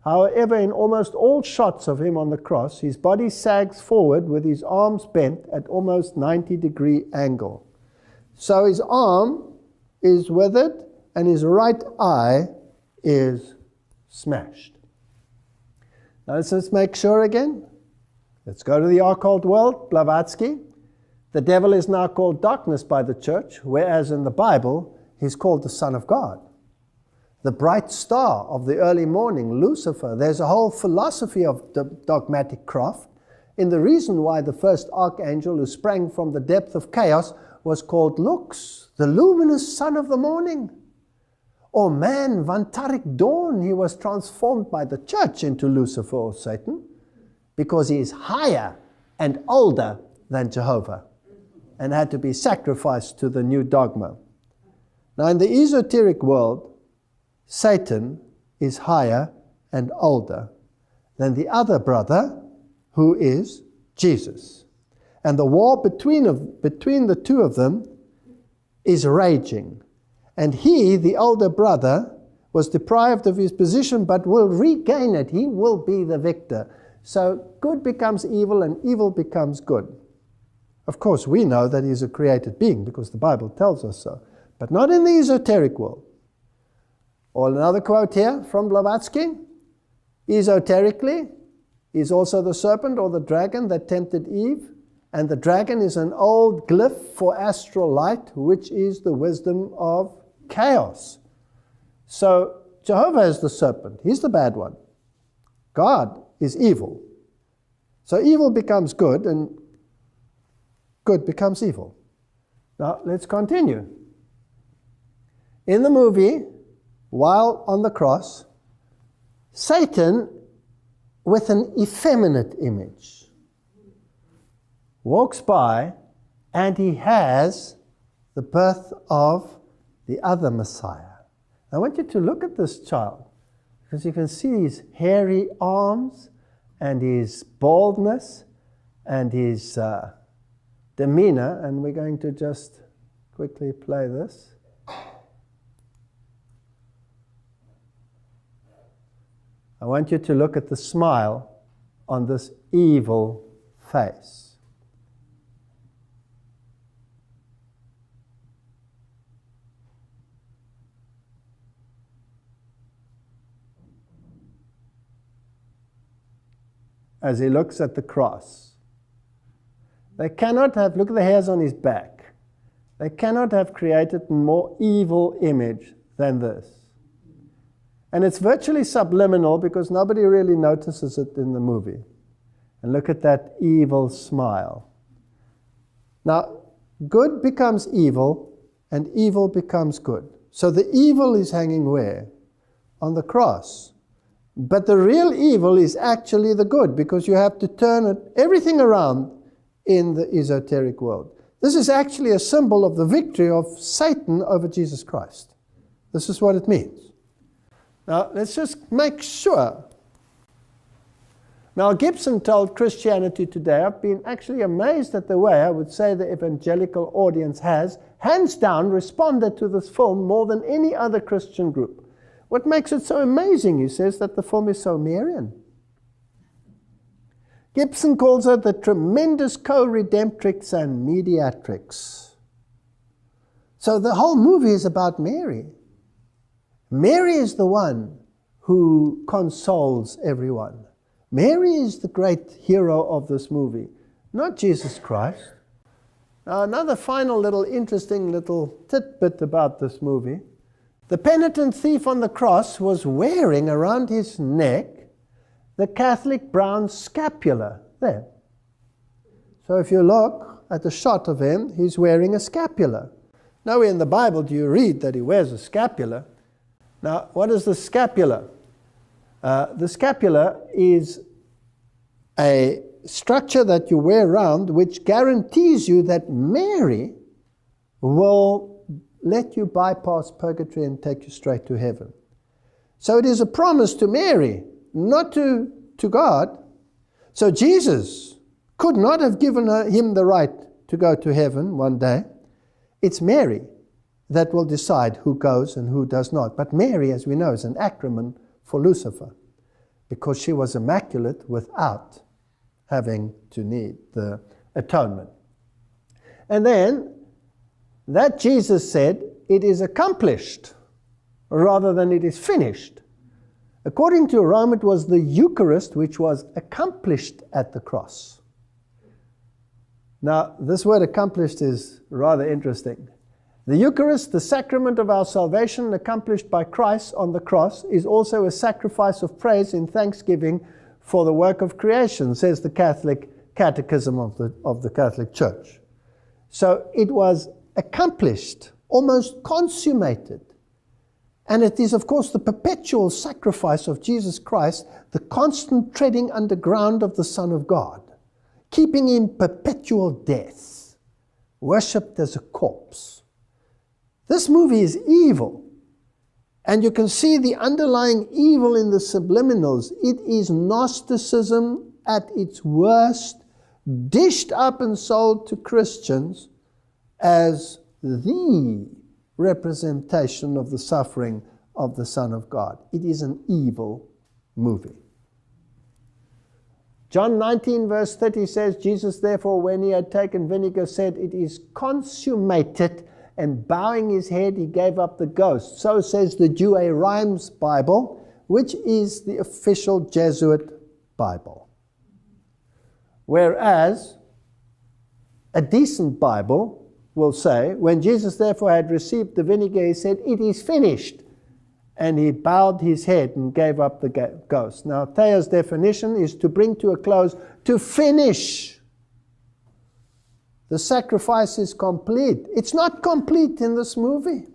[SPEAKER 1] However, in almost all shots of him on the cross, his body sags forward with his arms bent at almost 90-degree angle. So his arm is withered and his right eye is smashed. Now let's just make sure again. Let's go to the occult world, Blavatsky. The devil is now called darkness by the church, whereas in the Bible, he's called the Son of God. The bright star of the early morning, Lucifer. There's a whole philosophy of dogmatic craft in the reason why the first archangel who sprang from the depth of chaos was called Lux, the luminous son of the morning. Or man, Vantarik dawn, he was transformed by the church into Lucifer or Satan because he is higher and older than Jehovah and had to be sacrificed to the new dogma. Now in the esoteric world, Satan is higher and older than the other brother, who is Jesus. And the war between the two of them is raging. And he, the older brother, was deprived of his position but will regain it. He will be the victor. So good becomes evil and evil becomes good. Of course, we know that he's a created being because the Bible tells us so, but not in the esoteric world. Or another quote here from Blavatsky. Esoterically, he's also the serpent or the dragon that tempted Eve, and the dragon is an old glyph for astral light, which is the wisdom of chaos. So Jehovah is the serpent. He's the bad one. God is evil. So evil becomes good and good becomes evil. Now let's continue. In the movie, while on the cross, Satan, with an effeminate image, walks by and he has the birth of the other Messiah. I want you to look at this child because you can see his hairy arms and his baldness and his demeanor, and we're going to just quickly play this. I want you to look at the smile on this evil face. As he looks at the cross. They cannot have, look at the hairs on his back. They cannot have created a more evil image than this. And it's virtually subliminal because nobody really notices it in the movie. And look at that evil smile. Now, good becomes evil and evil becomes good. So the evil is hanging where? On the cross. But the real evil is actually the good because you have to turn everything around in the esoteric world. This is actually a symbol of the victory of Satan over Jesus Christ. This is what it means. Now, let's just make sure. Mel Gibson told Christianity Today, I've been actually amazed at the way I would say the evangelical audience has, hands down, responded to this film more than any other Christian group. What makes it so amazing, he says, that the film is so Marian. Gibson calls her the tremendous co-redemptrix and mediatrix. So the whole movie is about Mary. Mary is the one who consoles everyone. Mary is the great hero of this movie, not Jesus Christ. Now, another final little interesting little tidbit about this movie. The penitent thief on the cross was wearing around his neck the Catholic brown scapular there. So if you look at the shot of him, he's wearing a scapular. Nowhere in the Bible do you read that he wears a scapular. Now, what is the scapula? The scapula is a structure that you wear around which guarantees you that Mary will let you bypass purgatory and take you straight to heaven. So it is a promise to Mary, not to God. So Jesus could not have given him the right to go to heaven one day. It's Mary that will decide who goes and who does not. But Mary, as we know, is an acronym for Lucifer, because she was immaculate without having to need the atonement. And then that Jesus said, it is accomplished, rather than it is finished. According to Rome, it was the Eucharist which was accomplished at the cross. Now, this word accomplished is rather interesting. The Eucharist, the sacrament of our salvation accomplished by Christ on the cross, is also a sacrifice of praise in thanksgiving for the work of creation, says the Catholic Catechism of the Catholic Church. So it was accomplished, almost consummated. And it is, of course, the perpetual sacrifice of Jesus Christ, the constant treading underground of the Son of God, keeping in perpetual death, worshipped as a corpse. This movie is evil. And you can see the underlying evil in the subliminals. It is Gnosticism at its worst, dished up and sold to Christians as the representation of the suffering of the Son of God. It is an evil movie. John 19 verse 30 says, Jesus therefore, when he had taken vinegar, said, it is consummated, and bowing his head, he gave up the ghost. So says the Douay-Rheims Bible, which is the official Jesuit Bible. Whereas a decent Bible will say, when Jesus therefore had received the vinegar, he said, it is finished. And he bowed his head and gave up the ghost. Now, Thea's definition is to bring to a close, to finish. The sacrifice is complete. It's not complete in this movie.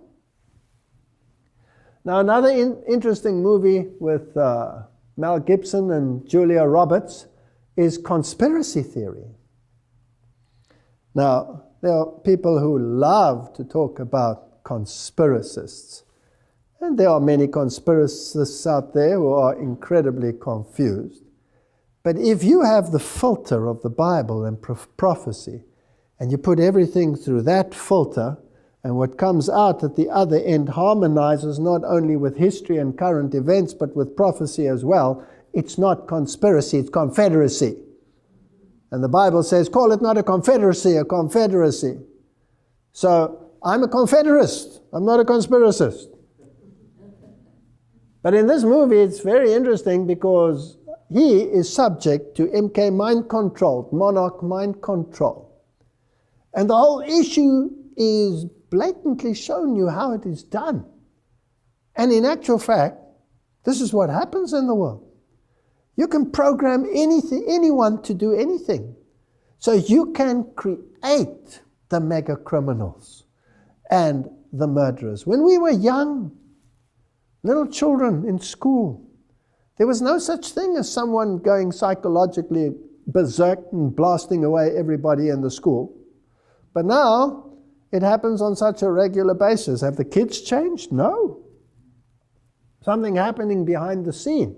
[SPEAKER 1] Now, another interesting movie with Mel Gibson and Julia Roberts is Conspiracy Theory. Now, there are people who love to talk about conspiracists. And there are many conspiracists out there who are incredibly confused. But if you have the filter of the Bible and prophecy, and you put everything through that filter, and what comes out at the other end harmonizes not only with history and current events, but with prophecy as well, it's not conspiracy, it's confederacy. And the Bible says, call it not a confederacy, a confederacy. So, I'm a confederist, I'm not a conspiracist. But in this movie, it's very interesting because he is subject to MK mind control, monarch mind control. And the whole issue is blatantly showing you how it is done. And in actual fact, this is what happens in the world. You can program anyone to do anything. So you can create the mega criminals and the murderers. When we were young, little children in school, there was no such thing as someone going psychologically berserk and blasting away everybody in the school. But now, it happens on such a regular basis. Have the kids changed? No. Something happening behind the scene.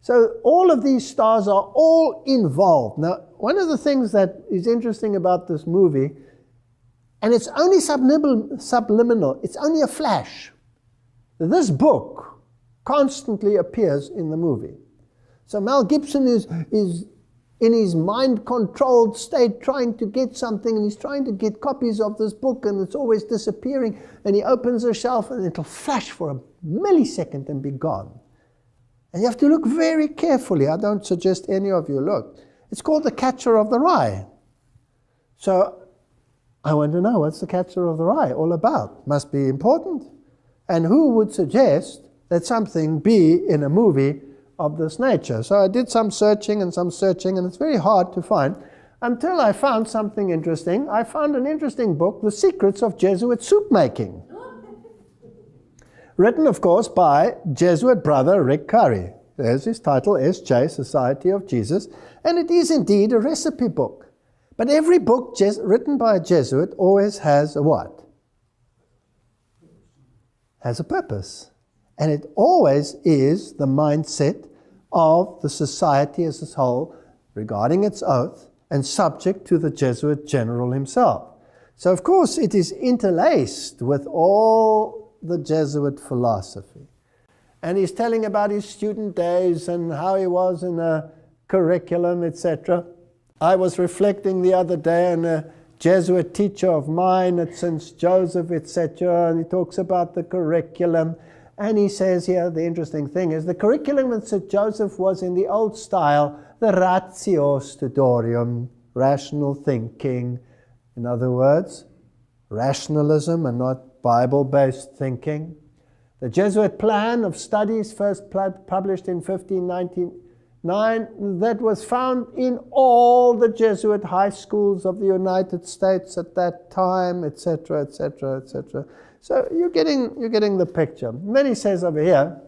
[SPEAKER 1] So all of these stars are all involved. Now, one of the things that is interesting about this movie, and it's only subliminal, it's only a flash. This book constantly appears in the movie. So Mel Gibson is in his mind-controlled state trying to get something, and he's trying to get copies of this book, and it's always disappearing, and he opens a shelf, and it'll flash for a millisecond and be gone. And you have to look very carefully. I don't suggest any of you look. It's called The Catcher of the Rye. So I want to know, what's the Catcher of the Rye all about? Must be important. And who would suggest that something be in a movie of this nature? So I did some searching, and it's very hard to find, until I found something interesting. I found an interesting book, The Secrets of Jesuit Soup Making. Written, of course, by Jesuit brother Rick Curry. There's his title, S.J., Society of Jesus. And it is indeed a recipe book. But every book written by a Jesuit always has a what? Has a purpose. And it always is the mindset of the society as a whole regarding its oath and subject to the Jesuit general himself. So, of course, it is interlaced with all the Jesuit philosophy. And he's telling about his student days and how he was in a curriculum, etc. I was reflecting the other day on a Jesuit teacher of mine at St. Joseph, etc., and he talks about the curriculum. And he says here, the interesting thing is, the curriculum at St. Joseph was in the old style, the ratio studiorum, rational thinking. In other words, rationalism and not Bible-based thinking. The Jesuit plan of studies, first published in 1599, that was found in all the Jesuit high schools of the United States at that time, etc., etc., etc. So you're getting the picture. And then he says over here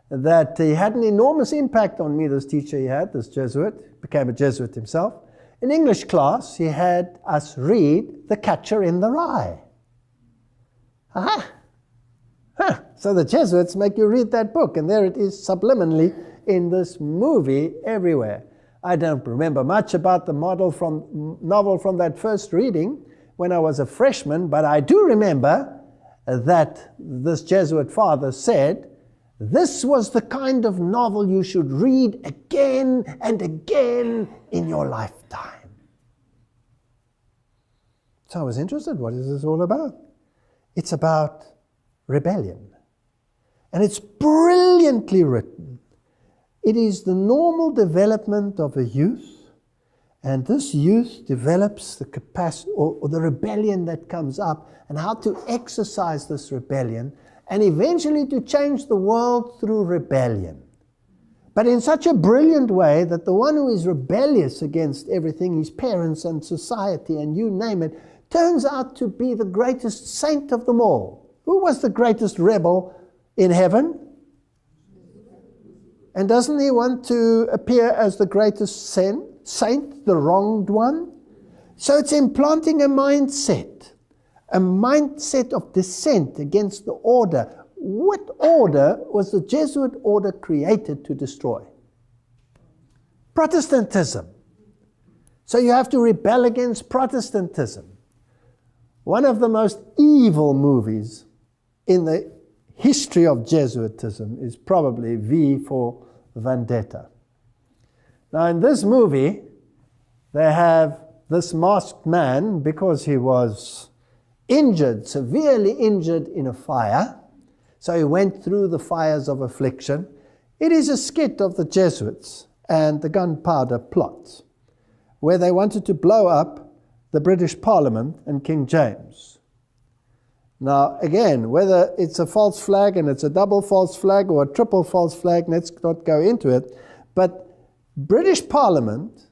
[SPEAKER 1] that he had an enormous impact on me, this teacher he had, this Jesuit, became a Jesuit himself. In English class, he had us read The Catcher in the Rye. Aha! Huh. So the Jesuits make you read that book, and there it is subliminally in this movie everywhere. I don't remember much about the novel from that first reading when I was a freshman, but I do remember that this Jesuit father said, this was the kind of novel you should read again and again in your lifetime. So I was interested, what is this all about? It's about rebellion. And it's brilliantly written. It is the normal development of a youth, and this youth develops the capacity, or the rebellion that comes up, and how to exercise this rebellion, and eventually to change the world through rebellion. But in such a brilliant way that the one who is rebellious against everything, his parents and society and you name it, turns out to be the greatest saint of them all. Who was the greatest rebel in heaven? And doesn't he want to appear as the greatest saint, the wronged one? So it's implanting a mindset of dissent against the order. What order was the Jesuit order created to destroy? Protestantism. So you have to rebel against Protestantism. One of the most evil movies in the history of Jesuitism is probably V for Vendetta. Now in this movie, they have this masked man, because he was injured, severely injured in a fire, so he went through the fires of affliction. It is a skit of the Jesuits and the gunpowder plot, where they wanted to blow up the British Parliament and King James. Now, again, whether it's a false flag and it's a double false flag or a triple false flag, let's not go into it, but British Parliament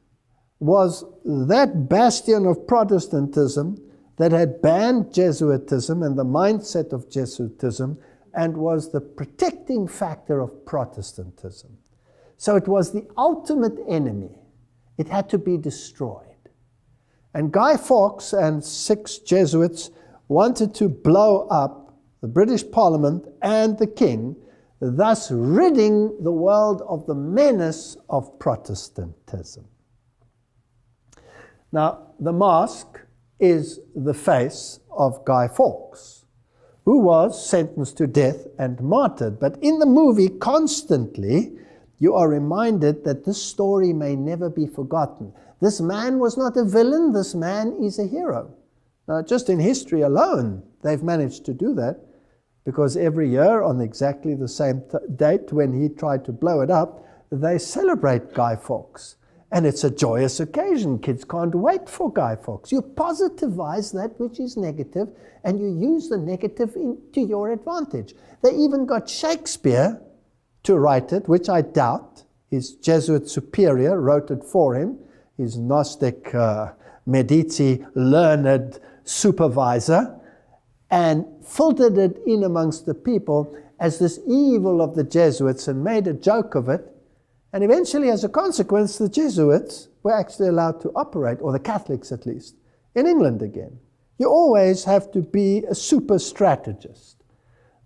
[SPEAKER 1] was that bastion of Protestantism that had banned Jesuitism and the mindset of Jesuitism, and was the protecting factor of Protestantism. So it was the ultimate enemy. It had to be destroyed. And Guy Fawkes and 6 Jesuits wanted to blow up the British Parliament and the King, thus ridding the world of the menace of Protestantism. Now, the mask is the face of Guy Fawkes, who was sentenced to death and martyred. But in the movie, constantly, you are reminded that this story may never be forgotten. This man was not a villain, this man is a hero. Now, just in history alone, they've managed to do that, because every year on exactly the same date when he tried to blow it up, they celebrate Guy Fawkes. And it's a joyous occasion. Kids can't wait for Guy Fawkes. You positivize that which is negative, and you use the negative to your advantage. They even got Shakespeare to write it, which I doubt. His Jesuit superior wrote it for him. His Gnostic Medici learned supervisor, and filtered it in amongst the people as this evil of the Jesuits and made a joke of it. And eventually, as a consequence, the Jesuits were actually allowed to operate, or the Catholics at least, in England again. You always have to be a super strategist.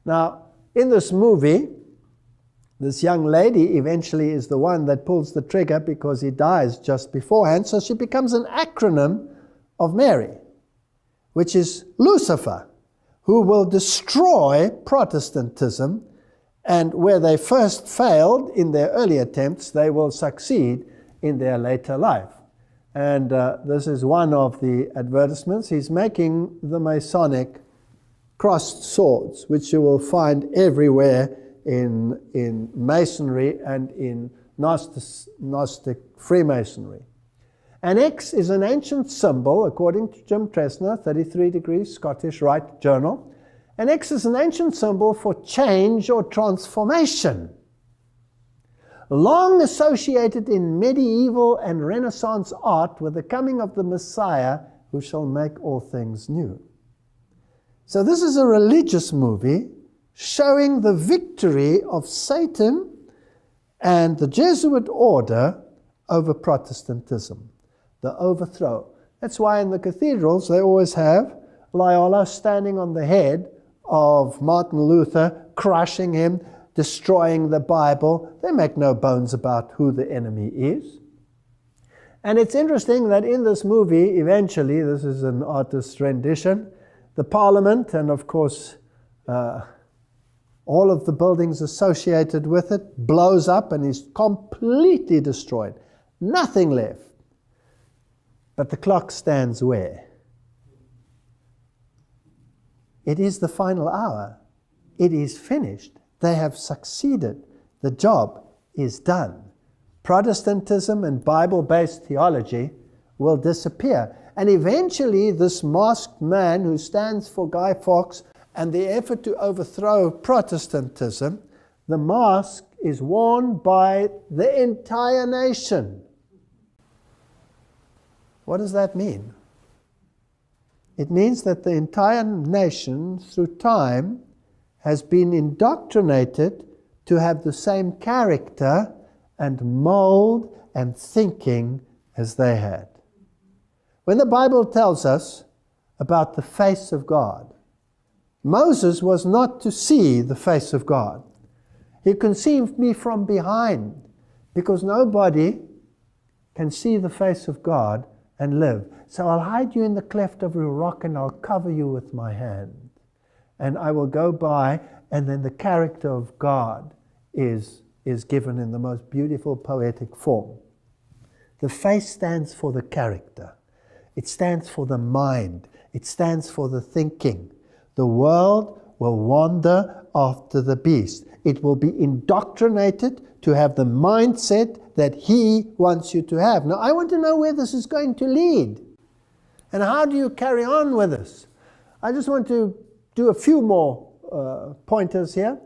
[SPEAKER 1] Now, in this movie, this young lady eventually is the one that pulls the trigger because he dies just beforehand, so she becomes an acronym of Mary, which is Lucifer, who will destroy Protestantism, and where they first failed in their early attempts, they will succeed in their later life. And this is one of the advertisements. He's making the Masonic crossed swords, which you will find everywhere in Masonry and in Gnostic Freemasonry. An X is an ancient symbol, according to Jim Tressner, 33 Degrees, Scottish Rite Journal. An X is an ancient symbol for change or transformation, long associated in medieval and Renaissance art with the coming of the Messiah, who shall make all things new. So this is a religious movie showing the victory of Satan and the Jesuit order over Protestantism, the overthrow. That's why in the cathedrals they always have Loyola standing on the head of Martin Luther, crushing him, destroying the Bible. They make no bones about who the enemy is. And it's interesting that in this movie, eventually, this is an artist's rendition, the Parliament, and of course, all of the buildings associated with it, blows up and is completely destroyed. Nothing left. But the clock stands where? It is the final hour. It is finished. They have succeeded. The job is done. Protestantism and Bible-based theology will disappear. And eventually, this masked man who stands for Guy Fawkes and the effort to overthrow Protestantism, the mask is worn by the entire nation. What does that mean? It means that the entire nation, through time, has been indoctrinated to have the same character and mold and thinking as they had. When the Bible tells us about the face of God, Moses was not to see the face of God. He conceived me from behind, because nobody can see the face of God and live. So I'll hide you in the cleft of a rock and I'll cover you with my hand. And I will go by, and then the character of God is given in the most beautiful poetic form. The face stands for the character. It stands for the mind. It stands for the thinking. The world will wander after the beast. It will be indoctrinated to have the mindset that he wants you to have. Now, I want to know where this is going to lead. And how do you carry on with this? I just want to do a few more pointers here.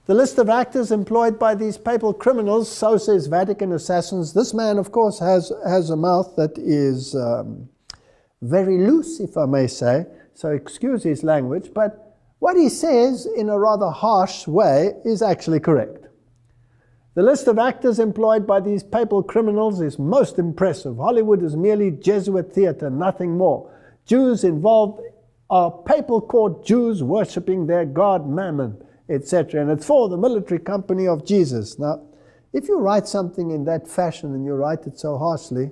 [SPEAKER 1] The list of actors employed by these papal criminals, so says Vatican assassins. This man, of course, has a mouth that is very loose, if I may say, so excuse his language, but what he says in a rather harsh way is actually correct. The list of actors employed by these papal criminals is most impressive. Hollywood is merely Jesuit theater, nothing more. Jews involved are papal court Jews worshipping their god Mammon, etc. And it's for the military company of Jesus. Now, if you write something in that fashion and you write it so harshly,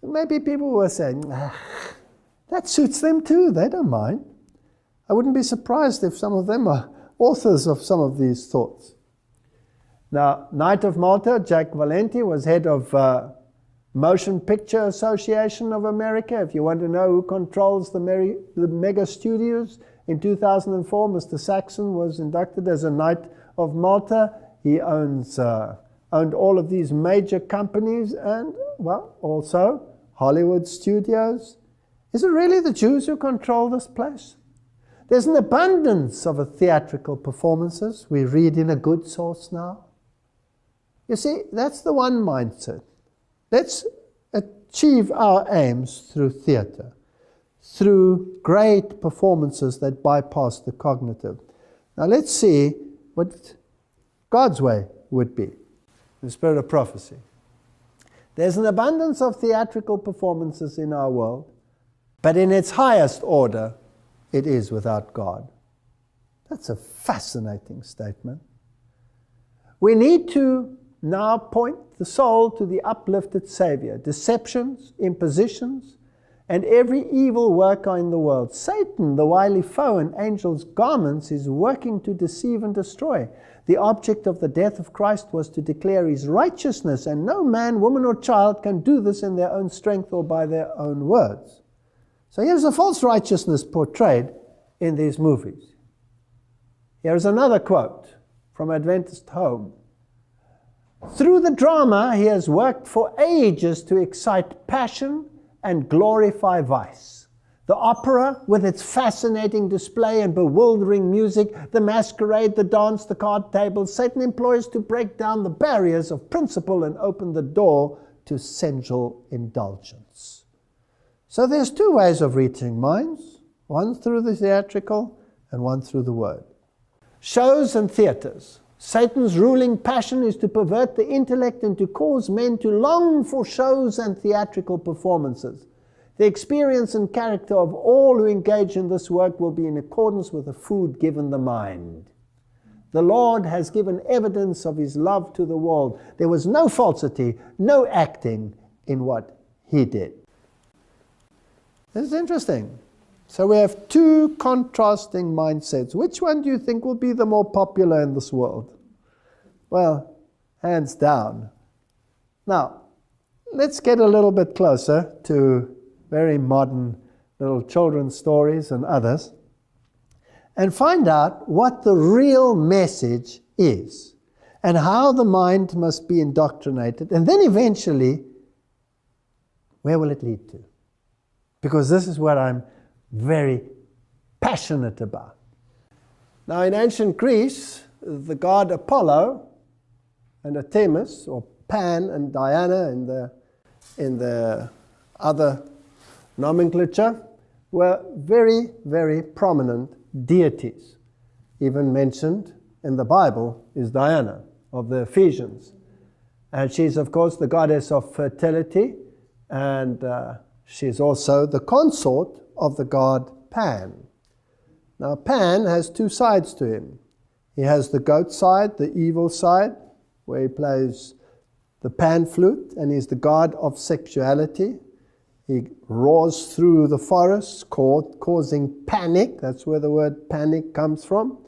[SPEAKER 1] maybe people will say, that suits them too, they don't mind. I wouldn't be surprised if some of them are authors of some of these thoughts. Now, Knight of Malta, Jack Valenti, was head of Motion Picture Association of America. If you want to know who controls the mega studios, in 2004, Mr. Saxon was inducted as a Knight of Malta. He owns owned all of these major companies and, well, also Hollywood studios. Is it really the Jews who control this place? There's an abundance of theatrical performances. We read in a good source now. You see, that's the one mindset. Let's achieve our aims through theater, through great performances that bypass the cognitive. Now let's see what God's way would be, the spirit of prophecy. There's an abundance of theatrical performances in our world, but in its highest order, it is without God. That's a fascinating statement. We need to now point the soul to the uplifted Savior. Deceptions, impositions, and every evil worker in the world. Satan, the wily foe in angels' garments, is working to deceive and destroy. The object of the death of Christ was to declare his righteousness, and no man, woman, or child can do this in their own strength or by their own words. So here's a false righteousness portrayed in these movies. Here's another quote from Adventist Home. Through the drama, he has worked for ages to excite passion and glorify vice. The opera, with its fascinating display and bewildering music, the masquerade, the dance, the card tables, Satan employs to break down the barriers of principle and open the door to sensual indulgence. So there's two ways of reaching minds, one through the theatrical and one through the word. Shows and theaters. Satan's ruling passion is to pervert the intellect and to cause men to long for shows and theatrical performances. The experience and character of all who engage in this work will be in accordance with the food given the mind. The Lord has given evidence of his love to the world. There was no falsity, no acting in what he did. This is interesting. So we have two contrasting mindsets. Which one do you think will be the more popular in this world? Well, hands down. Now, let's get a little bit closer to very modern little children's stories and others and find out what the real message is and how the mind must be indoctrinated, and then eventually, where will it lead to? Because this is what I'm very passionate about. Now, in ancient Greece, the god Apollo and Artemis, or Pan and Diana in the other nomenclature, were very, very prominent deities. Even mentioned in the Bible is Diana of the Ephesians. And she's, of course, the goddess of fertility, and she's also the consort of the god Pan. Now, Pan has two sides to him. He has the goat side, the evil side, where he plays the pan flute, and he's the god of sexuality. He roars through the forests, causing panic. That's where the word panic comes from.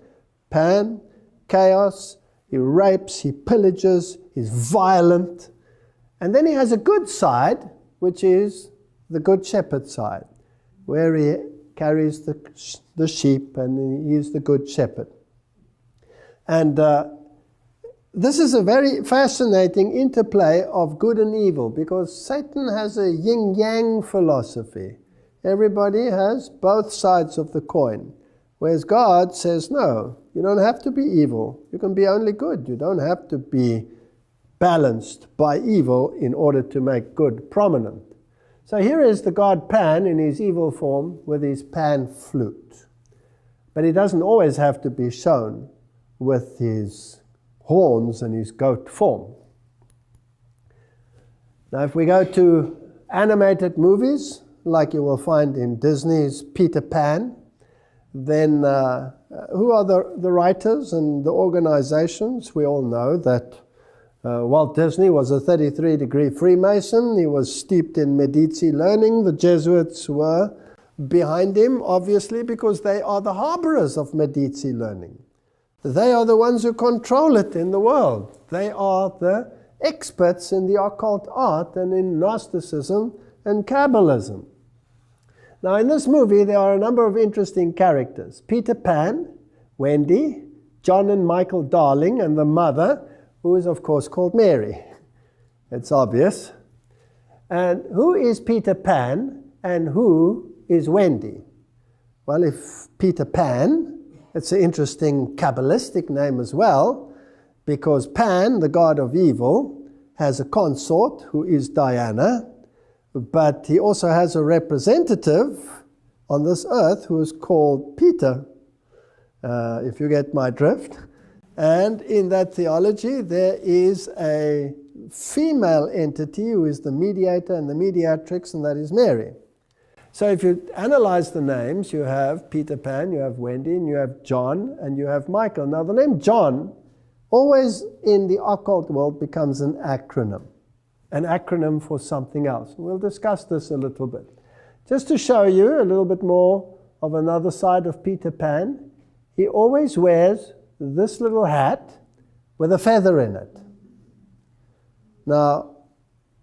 [SPEAKER 1] Pan, chaos. He rapes, he pillages, he's violent. And then he has a good side, which is the good shepherd side, where he carries the sheep, and he is the good shepherd. And this is a very fascinating interplay of good and evil, because Satan has a yin-yang philosophy. Everybody has both sides of the coin, whereas God says, no, you don't have to be evil. You can be only good. You don't have to be balanced by evil in order to make good prominent. So here is the god Pan in his evil form with his pan flute. But he doesn't always have to be shown with his horns and his goat form. Now, if we go to animated movies, like you will find in Disney's Peter Pan, then who are the writers and the organizations? We all know that Walt Disney was a 33-degree Freemason. He was steeped in Medici learning. The Jesuits were behind him, obviously, because they are the harborers of Medici learning. They are the ones who control it in the world. They are the experts in the occult art and in Gnosticism and Kabbalism. Now, in this movie, there are a number of interesting characters. Peter Pan, Wendy, John and Michael Darling, and the mother who is of course called Mary. It's obvious. And who is Peter Pan and who is Wendy? Well, if Peter Pan, it's an interesting Kabbalistic name as well, because Pan, the god of evil, has a consort who is Diana, but he also has a representative on this earth who is called Peter, if you get my drift. And in that theology, there is a female entity who is the mediator and the mediatrix, and that is Mary. So if you analyze the names, you have Peter Pan, you have Wendy, and you have John, and you have Michael. Now the name John always in the occult world becomes an acronym for something else. We'll discuss this a little bit. Just to show you a little bit more of another side of Peter Pan, he always wears this little hat with a feather in it. Now,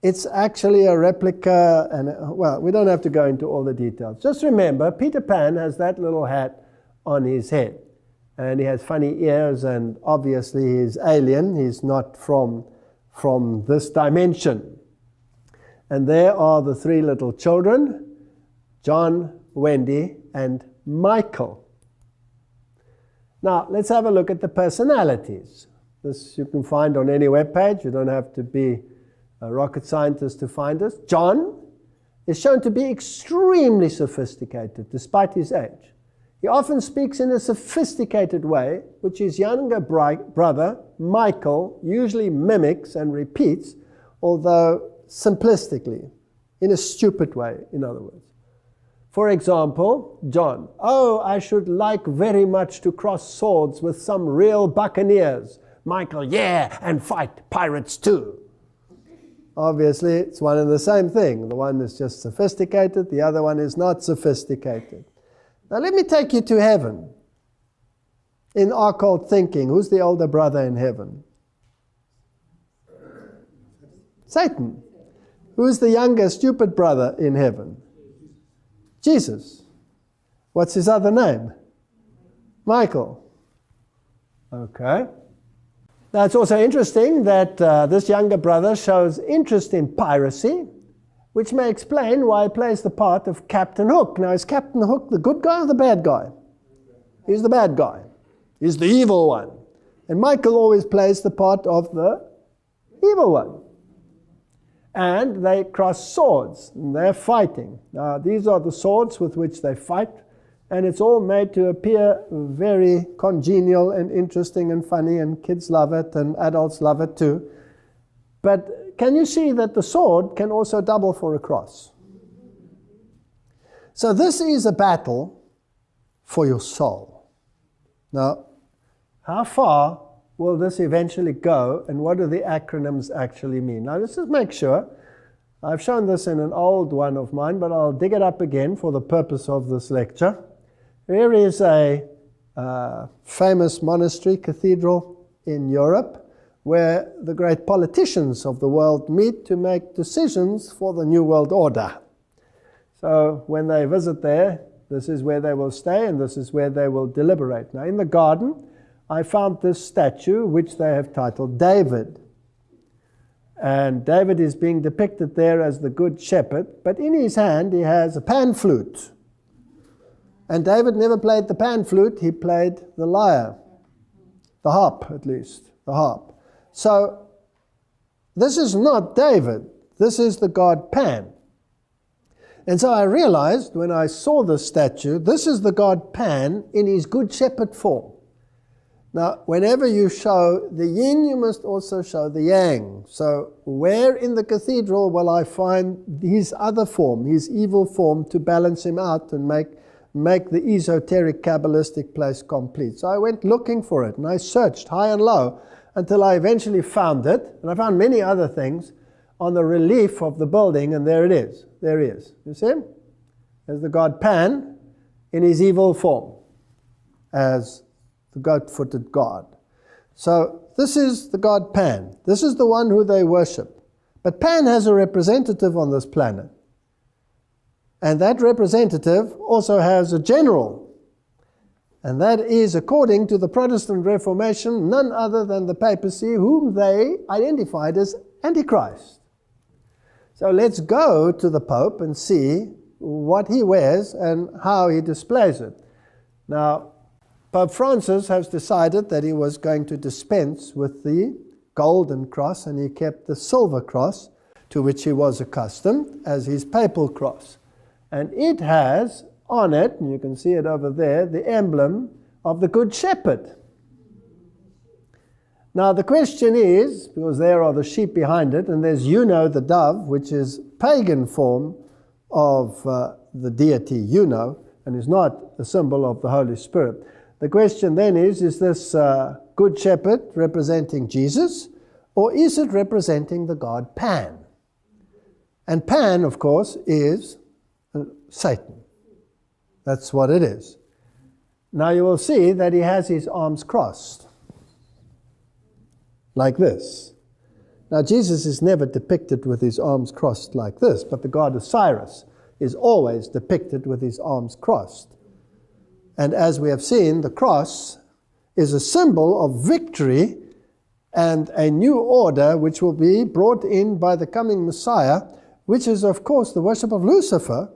[SPEAKER 1] it's actually a replica, and well, we don't have to go into all the details. Just remember, Peter Pan has that little hat on his head, and he has funny ears, and obviously he's alien. He's not from this dimension. And there are the three little children, John, Wendy, and Michael. Now, let's have a look at the personalities. This you can find on any webpage. You don't have to be a rocket scientist to find this. John is shown to be extremely sophisticated, despite his age. He often speaks in a sophisticated way, which his younger brother, Michael, usually mimics and repeats, although simplistically, in a stupid way, in other words. For example, John, "Oh, I should like very much to cross swords with some real buccaneers." Michael, "Yeah, and fight pirates too." Obviously, it's one and the same thing. The one is just sophisticated, the other one is not sophisticated. Now let me take you to heaven. In occult thinking, who's the older brother in heaven? Satan. Who's the younger stupid brother in heaven? Jesus. What's his other name? Michael. Okay. Now it's also interesting that this younger brother shows interest in piracy, which may explain why he plays the part of Captain Hook. Now is Captain Hook the good guy or the bad guy? He's the bad guy. He's the evil one. And Michael always plays the part of the evil one. And they cross swords, and they're fighting. Now, these are the swords with which they fight, and it's all made to appear very congenial and interesting and funny, and kids love it, and adults love it too. But can you see that the sword can also double for a cross? So this is a battle for your soul. Now, how far will this eventually go, and what do the acronyms actually mean? Now let's just make sure. I've shown this in an old one of mine, but I'll dig it up again for the purpose of this lecture. Here is a famous monastery cathedral in Europe where the great politicians of the world meet to make decisions for the New World Order. So when they visit there, this is where they will stay, and this is where they will deliberate. Now in the garden, I found this statue, which they have titled David. And David is being depicted there as the good shepherd, but in his hand he has a pan flute. And David never played the pan flute, he played the lyre. The harp, at least, the harp. So, this is not David, this is the god Pan. And so I realized when I saw this statue, this is the god Pan in his good shepherd form. Now, whenever you show the yin, you must also show the yang. So, where in the cathedral will I find his other form, his evil form, to balance him out and make the esoteric Kabbalistic place complete? So I went looking for it, and I searched high and low until I eventually found it. And I found many other things on the relief of the building, and there it is. There he is. You see him? There's the god Pan in his evil form as the goat-footed god. So this is the god Pan. This is the one who they worship. But Pan has a representative on this planet. And that representative also has a general. And that is, according to the Protestant Reformation, none other than the papacy, whom they identified as Antichrist. So let's go to the Pope and see what he wears and how he displays it. Now, Pope Francis has decided that he was going to dispense with the golden cross, and he kept the silver cross, to which he was accustomed, as his papal cross. And it has on it, and you can see it over there, the emblem of the Good Shepherd. Now the question is, because there are the sheep behind it, and there's Juno the dove, which is pagan form of the deity Juno, and is not a symbol of the Holy Spirit. The question then is this Good Shepherd representing Jesus, or is it representing the god Pan? And Pan, of course, is Satan. That's what it is. Now you will see that he has his arms crossed, like this. Now Jesus is never depicted with his arms crossed like this, but the god Osiris is always depicted with his arms crossed. And as we have seen, the cross is a symbol of victory and a new order which will be brought in by the coming Messiah, which is, of course, the worship of Lucifer,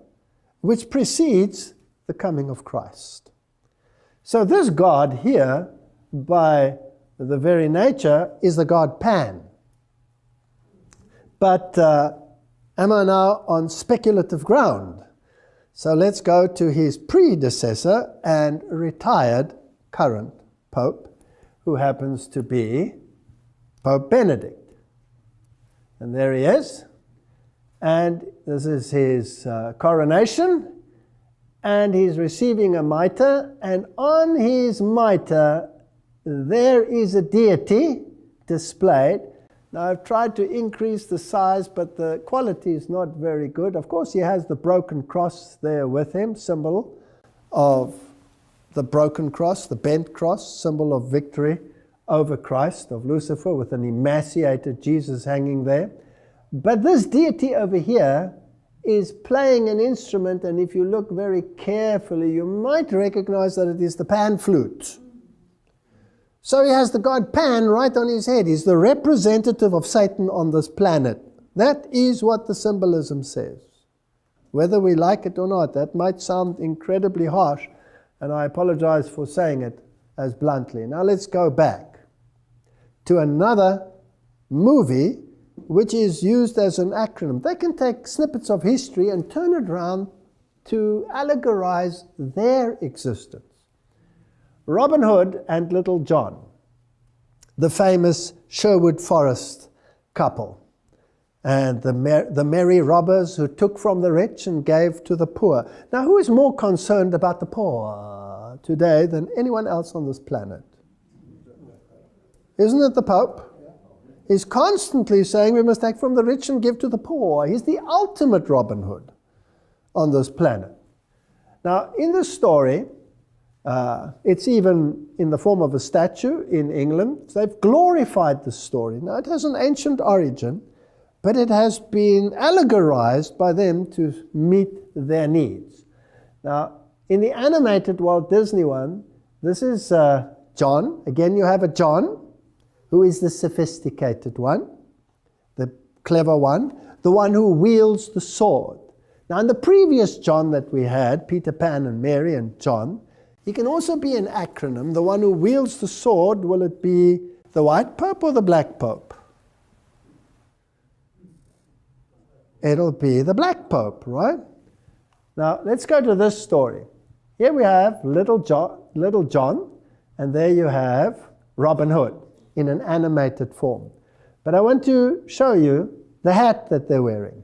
[SPEAKER 1] which precedes the coming of Christ. So this god here, by the very nature, is the god Pan. But am I now on speculative ground? So let's go to his predecessor and retired current Pope, who happens to be Pope Benedict. And there he is. And this is his coronation. And he's receiving a mitre. And on his mitre, there is a deity displayed. Now, I've tried to increase the size, but the quality is not very good. Of course, he has the broken cross there with him, symbol of the broken cross, the bent cross, symbol of victory over Christ, of Lucifer, with an emaciated Jesus hanging there. But this deity over here is playing an instrument, and if you look very carefully, you might recognize that it is the pan flute. So he has the god Pan right on his head. He's the representative of Satan on this planet. That is what the symbolism says. Whether we like it or not, that might sound incredibly harsh, and I apologize for saying it as bluntly. Now let's go back to another movie which is used as an acronym. They can take snippets of history and turn it around to allegorize their existence. Robin Hood and Little John, the famous Sherwood Forest couple, and the merry robbers who took from the rich and gave to the poor. Now, who is more concerned about the poor today than anyone else on this planet? Isn't it the Pope? He's constantly saying we must take from the rich and give to the poor. He's the ultimate Robin Hood on this planet. Now, in this story, it's even in the form of a statue in England. They've glorified this story. Now, it has an ancient origin, but it has been allegorized by them to meet their needs. Now, in the animated Walt Disney one, this is John. Again, you have a John, who is the sophisticated one, the clever one, the one who wields the sword. Now, in the previous John that we had, Peter, Pan, and Mary, and John, he can also be an acronym. The one who wields the sword, will it be the white pope or the black pope? It'll be the black pope, right? Now, let's go to this story. Here we have Little John, and there you have Robin Hood in an animated form. But I want to show you the hat that they're wearing.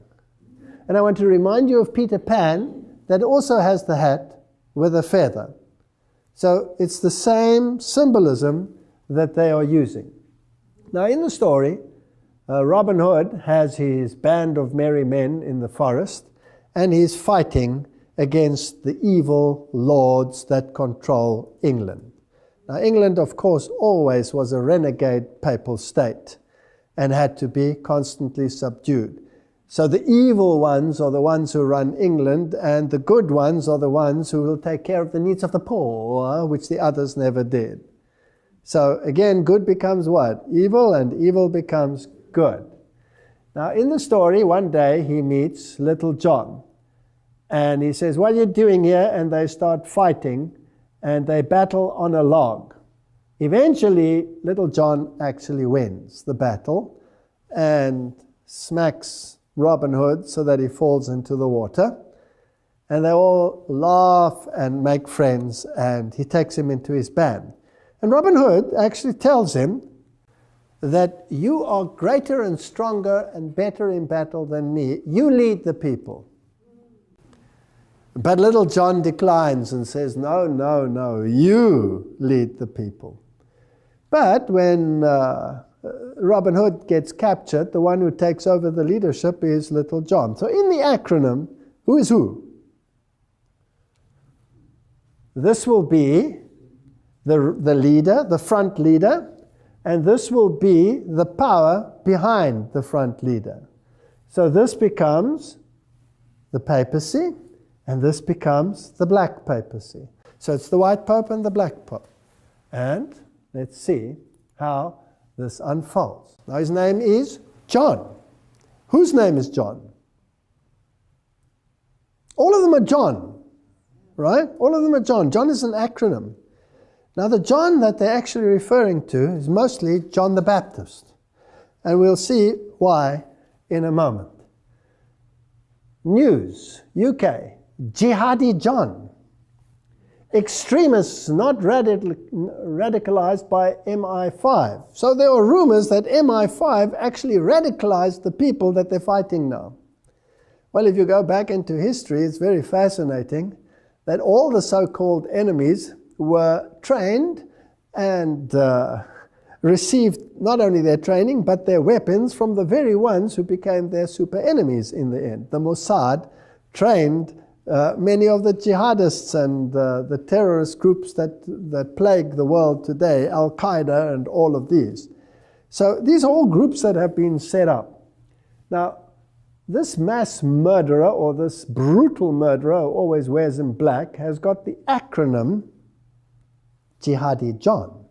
[SPEAKER 1] And I want to remind you of Peter Pan, that also has the hat with a feather. So it's the same symbolism that they are using. Now in the story, Robin Hood has his band of merry men in the forest, and he's fighting against the evil lords that control England. Now England, of course, always was a renegade papal state and had to be constantly subdued. So the evil ones are the ones who run England, and the good ones are the ones who will take care of the needs of the poor, which the others never did. So again, good becomes what? Evil, and evil becomes good. Now in the story, one day he meets little John, and he says, "What are you doing here?" And they start fighting, and they battle on a log. Eventually, little John actually wins the battle and smacks Robin Hood so that he falls into the water. And they all laugh and make friends, and he takes him into his band. And Robin Hood actually tells him that you are greater and stronger and better in battle than me. You lead the people. But little John declines and says, "No, no, no, you lead the people." But when Robin Hood gets captured, the one who takes over the leadership is little John. So in the acronym, who is who? This will be the leader, the front leader, and this will be the power behind the front leader. So this becomes the papacy, and this becomes the black papacy. So it's the white pope and the black pope. And let's see how this unfolds. Now his name is John. Whose name is John? All of them are John, right? All of them are John. John is an acronym. Now the John that they're actually referring to is mostly John the Baptist. And we'll see why in a moment. News, UK, Jihadi John. Extremists not radicalized by MI5. So there are rumors that MI5 actually radicalized the people that they're fighting now. Well, if you go back into history, it's very fascinating that all the so-called enemies were trained and received not only their training, but their weapons from the very ones who became their super enemies in the end. The Mossad trained many of the jihadists and the terrorist groups that plague the world today, Al-Qaeda and all of these. So these are all groups that have been set up. Now, this mass murderer, or this brutal murderer who always wears in black, has got the acronym Jihadi John.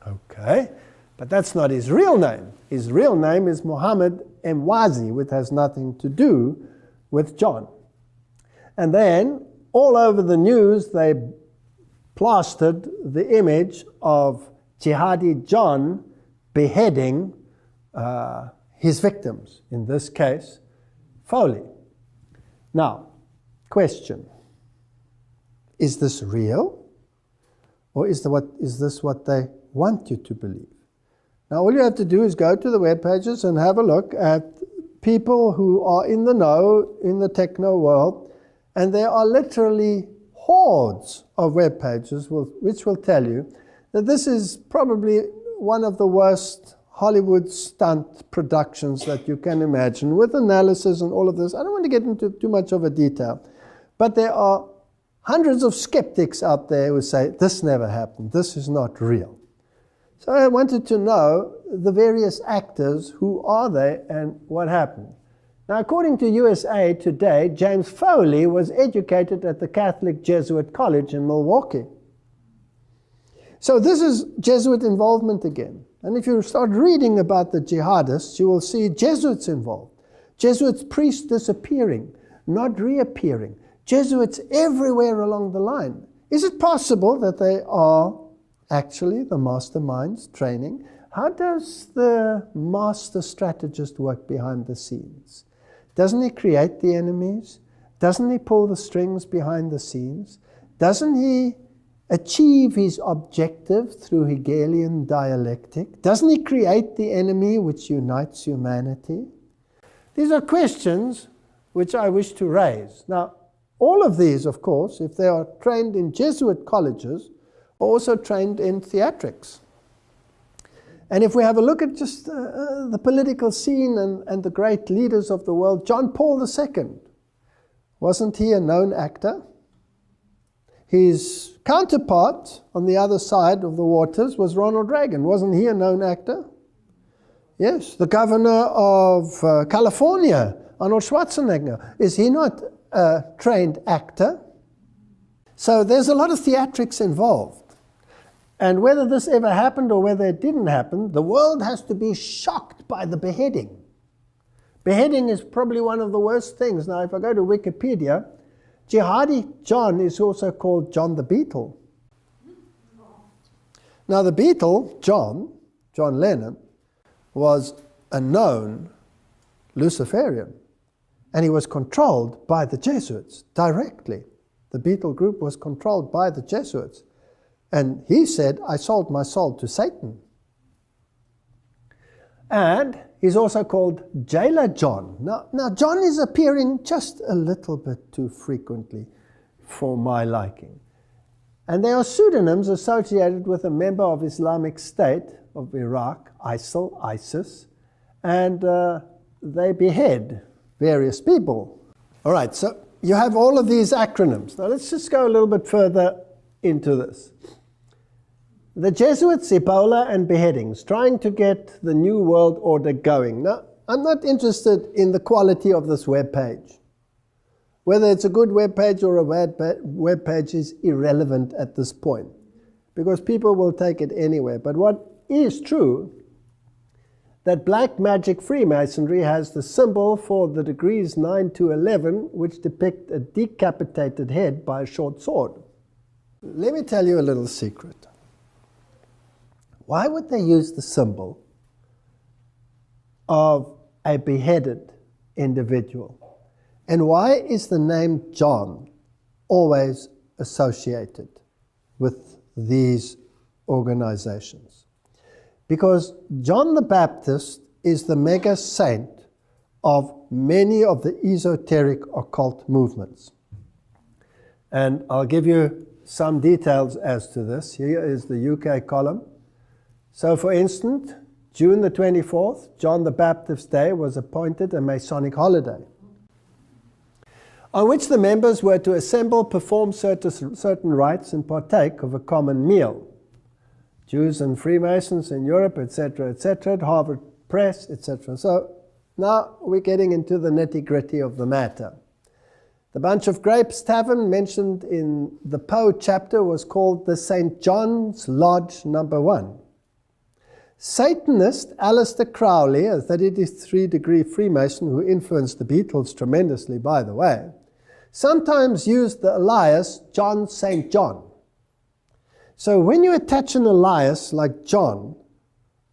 [SPEAKER 1] Okay, but that's not his real name. His real name is Muhammad Mwazi, which has nothing to do with John. And then, all over the news, they plastered the image of Jihadi John beheading his victims, in this case, Foley. Now, question. Is this real? Or is this what they want you to believe? Now, all you have to do is go to the web pages and have a look at people who are in the know, in the techno world, and there are literally hordes of web pages which will tell you that this is probably one of the worst Hollywood stunt productions that you can imagine, with analysis and all of this. I don't want to get into too much of a detail, but there are hundreds of skeptics out there who say, this never happened, this is not real. So I wanted to know the various actors, who are they and what happened. Now, according to USA Today, James Foley was educated at the Catholic Jesuit College in Milwaukee. So this is Jesuit involvement again. And if you start reading about the jihadists, you will see Jesuits involved. Jesuits priests disappearing, not reappearing. Jesuits everywhere along the line. Is it possible that they are actually the masterminds training? How does the master strategist work behind the scenes? Doesn't he create the enemies? Doesn't he pull the strings behind the scenes? Doesn't he achieve his objective through Hegelian dialectic? Doesn't he create the enemy which unites humanity? These are questions which I wish to raise. Now, all of these, of course, if they are trained in Jesuit colleges, are also trained in theatrics. And if we have a look at just the political scene and the great leaders of the world, John Paul II, wasn't he a known actor? His counterpart on the other side of the waters was Ronald Reagan. Wasn't he a known actor? Yes, the governor of California Arnold Schwarzenegger, is he not a trained actor? So there's a lot of theatrics involved. And whether this ever happened or whether it didn't happen, the world has to be shocked by the beheading. Beheading is probably one of the worst things. Now, if I go to Wikipedia, Jihadi John is also called John the Beetle. Now, the Beetle, John Lennon, was a known Luciferian, and he was controlled by the Jesuits directly. The Beetle group was controlled by the Jesuits. And he said, I sold my soul to Satan. And he's also called Jailer John. Now John is appearing just a little bit too frequently for my liking. And there are pseudonyms associated with a member of Islamic State of Iraq, ISIL, ISIS, and they behead various people. All right, so you have all of these acronyms. Now let's just go a little bit further into this. The Jesuits, Ebola, and beheadings, trying to get the New World Order going. Now, I'm not interested in the quality of this web page. Whether it's a good web page or a bad web page is irrelevant at this point, because people will take it anywhere. But what is true, that black magic Freemasonry has the symbol for the degrees 9 to 11, which depict a decapitated head by a short sword. Let me tell you a little secret. Why would they use the symbol of a beheaded individual? And why is the name John always associated with these organizations? Because John the Baptist is the mega saint of many of the esoteric occult movements. And I'll give you some details as to this. Here is the UK column. So, for instance, June the 24th, John the Baptist's Day, was appointed a Masonic holiday, on which the members were to assemble, perform certain rites, and partake of a common meal. Jews and Freemasons in Europe, etc., etc., Harvard Press, etc. So now we're getting into the nitty-gritty of the matter. The Bunch of Grapes Tavern mentioned in the Poe chapter was called the St. John's Lodge No. 1. Satanist Aleister Crowley, a 33-degree Freemason who influenced the Beatles tremendously, by the way, sometimes used the alias John St. John. So when you attach an alias like John,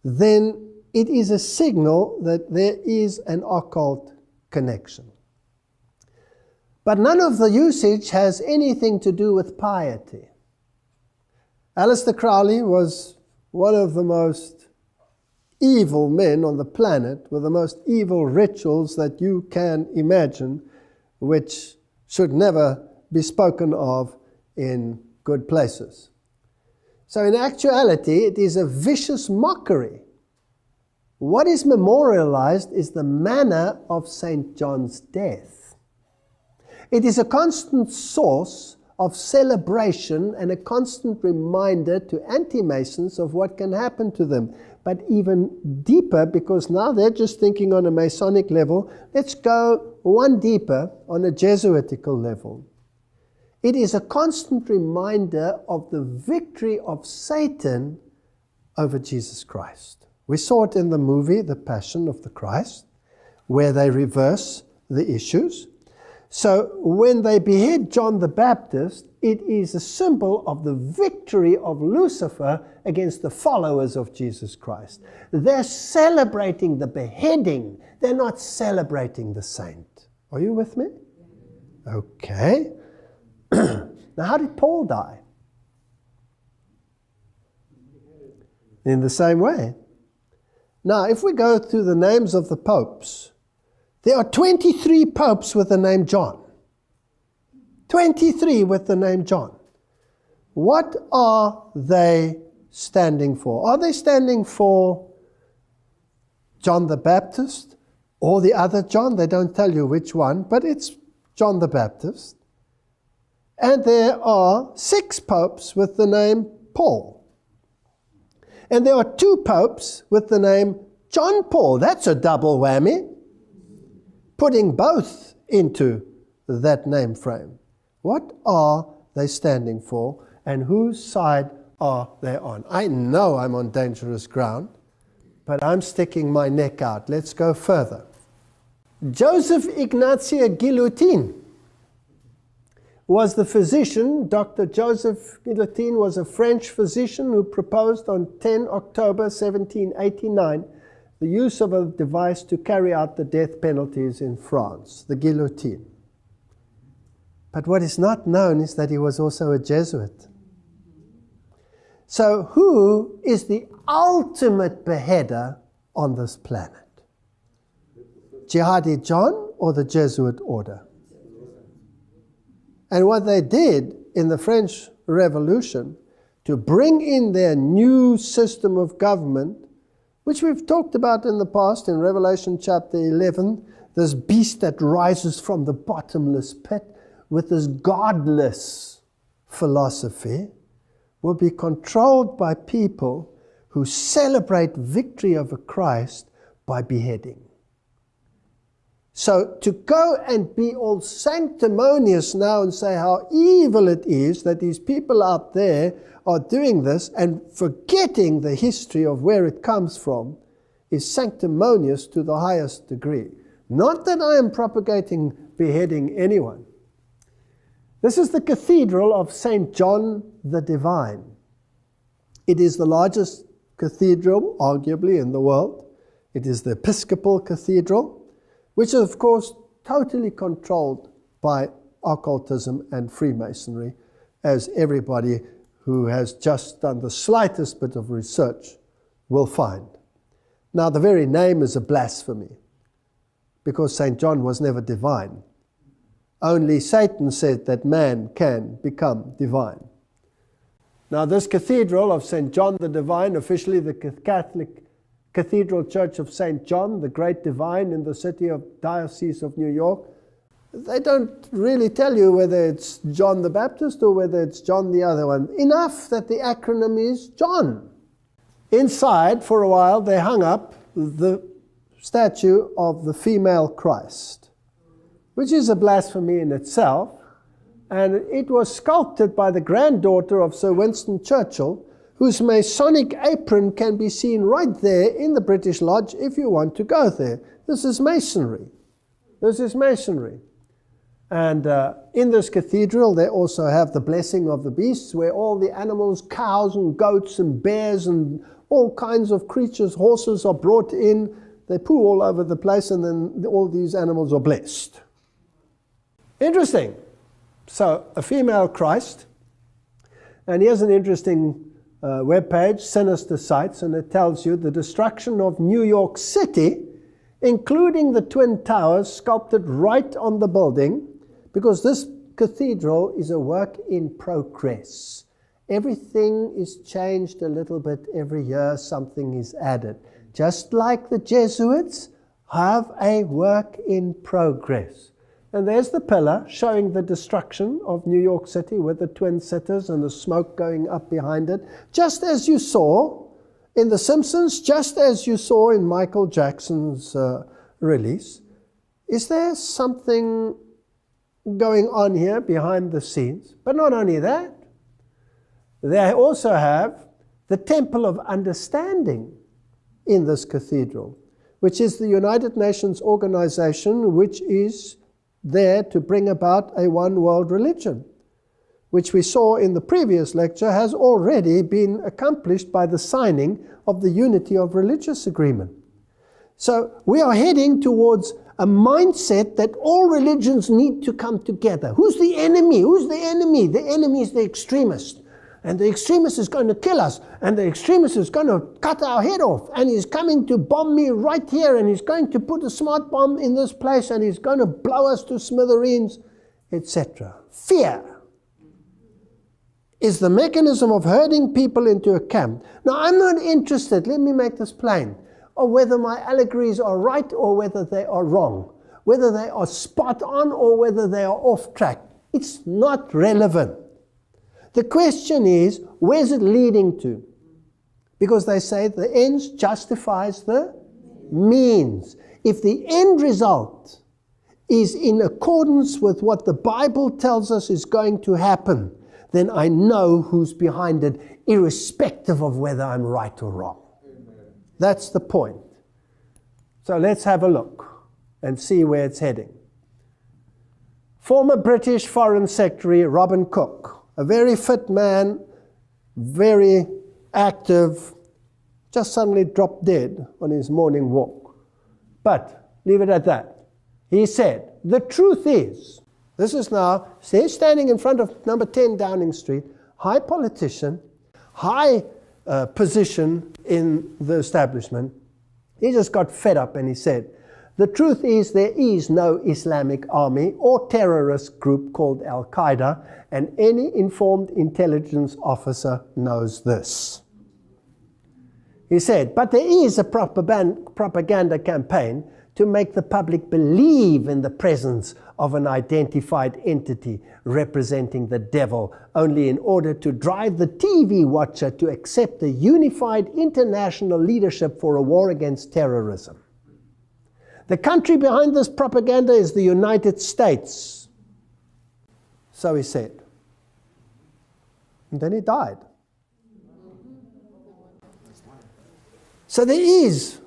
[SPEAKER 1] then it is a signal that there is an occult connection. But none of the usage has anything to do with piety. Aleister Crowley was one of the most evil men on the planet, with the most evil rituals that you can imagine, which should never be spoken of in good places. So in actuality, it is a vicious mockery. What is memorialized is the manner of St. John's death. It is a constant source of celebration and a constant reminder to anti-Masons of what can happen to them. But even deeper, because now they're just thinking on a Masonic level, let's go one deeper on a Jesuitical level. It is a constant reminder of the victory of Satan over Jesus Christ. We saw it in the movie, The Passion of the Christ, where they reverse the issues. So when they behead John the Baptist, it is a symbol of the victory of Lucifer against the followers of Jesus Christ. They're celebrating the beheading. They're not celebrating the saint. Are you with me? Okay. Now, how did Paul die? In the same way. Now, if we go through the names of the popes, there are 23 popes with the name John. 23 with the name John. What are they standing for? Are they standing for John the Baptist or the other John? They don't tell you which one, but it's John the Baptist. And there are 6 popes with the name Paul. And there are 2 popes with the name John Paul. That's a double whammy. putting both into that name frame. What are they standing for, and whose side are they on? I know I'm on dangerous ground, but I'm sticking my neck out. Let's go further. Joseph Ignatia Guillotin was the physician. Dr. Joseph Guillotin was a French physician who proposed on 10 October 1789 the use of a device to carry out the death penalties in France, the guillotine. But what is not known is that he was also a Jesuit. So who is the ultimate beheader on this planet? Jihadi John or the Jesuit order? And what they did in the French Revolution to bring in their new system of government, which we've talked about in the past in Revelation chapter 11, this beast that rises from the bottomless pit with this godless philosophy, will be controlled by people who celebrate victory over Christ by beheading. So to go and be all sanctimonious now and say how evil it is that these people out there are doing this and forgetting the history of where it comes from is sanctimonious to the highest degree. Not that I am propagating beheading anyone. This is the Cathedral of St. John the Divine. It is the largest cathedral, arguably, in the world. It is the Episcopal Cathedral, which is, of course, totally controlled by occultism and Freemasonry, as everybody who has just done the slightest bit of research will find. Now, the very name is a blasphemy, because St. John was never divine. Only Satan said that man can become divine. Now, this Cathedral of St. John the Divine, officially the Catholic Cathedral Church of St. John, the Great Divine in the city of Diocese of New York, they don't really tell you whether it's John the Baptist or whether it's John the other one. Enough that the acronym is John. Inside, for a while, they hung up the statue of the female Christ, which is a blasphemy in itself, and it was sculpted by the granddaughter of Sir Winston Churchill, whose Masonic apron can be seen right there in the British Lodge if you want to go there. This is Masonry. This is Masonry. And in this cathedral, they also have the blessing of the beasts, where all the animals, cows and goats and bears and all kinds of creatures, horses are brought in. They poo all over the place, and then all these animals are blessed. Interesting. So, a female Christ. And here's an interesting webpage, Sinister Sites, and it tells you the destruction of New York City, including the Twin Towers, sculpted right on the building, because this cathedral is a work in progress. Everything is changed a little bit every year, something is added. Just like the Jesuits have a work in progress. And there's the pillar showing the destruction of New York City with the twin sitters and the smoke going up behind it. Just as you saw in The Simpsons, just as you saw in Michael Jackson's release. Is there something going on here behind the scenes? But not only that, they also have the Temple of Understanding in this cathedral, which is the United Nations organization which is there to bring about a one world religion, which we saw in the previous lecture has already been accomplished by the signing of the Unity of Religious Agreement. So we are heading towards a mindset that all religions need to come together. Who's the enemy? Who's the enemy? The enemy is the extremist. And the extremist is going to kill us. And the extremist is going to cut our head off. And he's coming to bomb me right here. And he's going to put a smart bomb in this place. And he's going to blow us to smithereens, etc. Fear is the mechanism of herding people into a camp. Now, I'm not interested, let me make this plain, or whether my allegories are right or whether they are wrong, whether they are spot on or whether they are off track. It's not relevant. The question is, where's it leading to? Because they say the ends justifies the means. If the end result is in accordance with what the Bible tells us is going to happen, then I know who's behind it, irrespective of whether I'm right or wrong. Amen. That's the point. So let's have a look and see where it's heading. Former British Foreign Secretary Robin Cook, a very fit man, very active, just suddenly dropped dead on his morning walk. But leave it at that. He said, the truth is, this is now, he's standing in front of number 10 Downing Street, high politician, high position in the establishment. He just got fed up and he said, the truth is there is no Islamic army or terrorist group called Al-Qaeda, and any informed intelligence officer knows this. He said, but there is a propaganda campaign to make the public believe in the presence of an identified entity representing the devil, only in order to drive the TV watcher to accept a unified international leadership for a war against terrorism. The country behind this propaganda is the United States. So he said. And then he died. So there is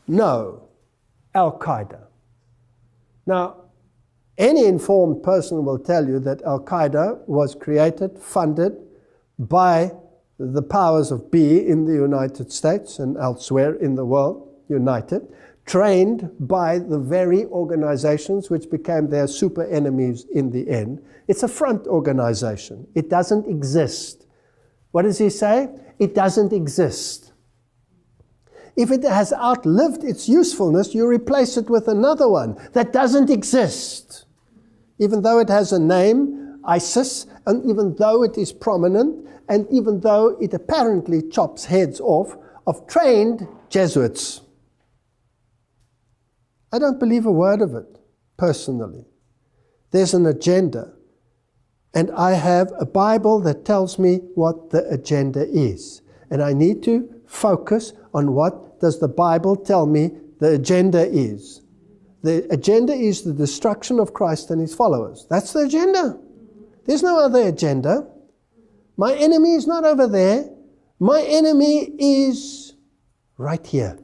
[SPEAKER 1] no Al-Qaeda. Now, any informed person will tell you that Al-Qaeda was created, funded by the powers of be in the United States and elsewhere in the world, united, trained by the very organizations which became their super enemies in the end. It's a front organization. It doesn't exist. What does he say? It doesn't exist. If it has outlived its usefulness, you replace it with another one that doesn't exist. Even though it has a name, ISIS, and even though it is prominent, and even though it apparently chops heads off of trained Jesuits. I don't believe a word of it, personally. There's an agenda. And I have a Bible that tells me what the agenda is. And I need to focus on what does the Bible tell me the agenda is. The agenda is the destruction of Christ and his followers. That's the agenda. There's no other agenda. My enemy is not over there. My enemy is right here.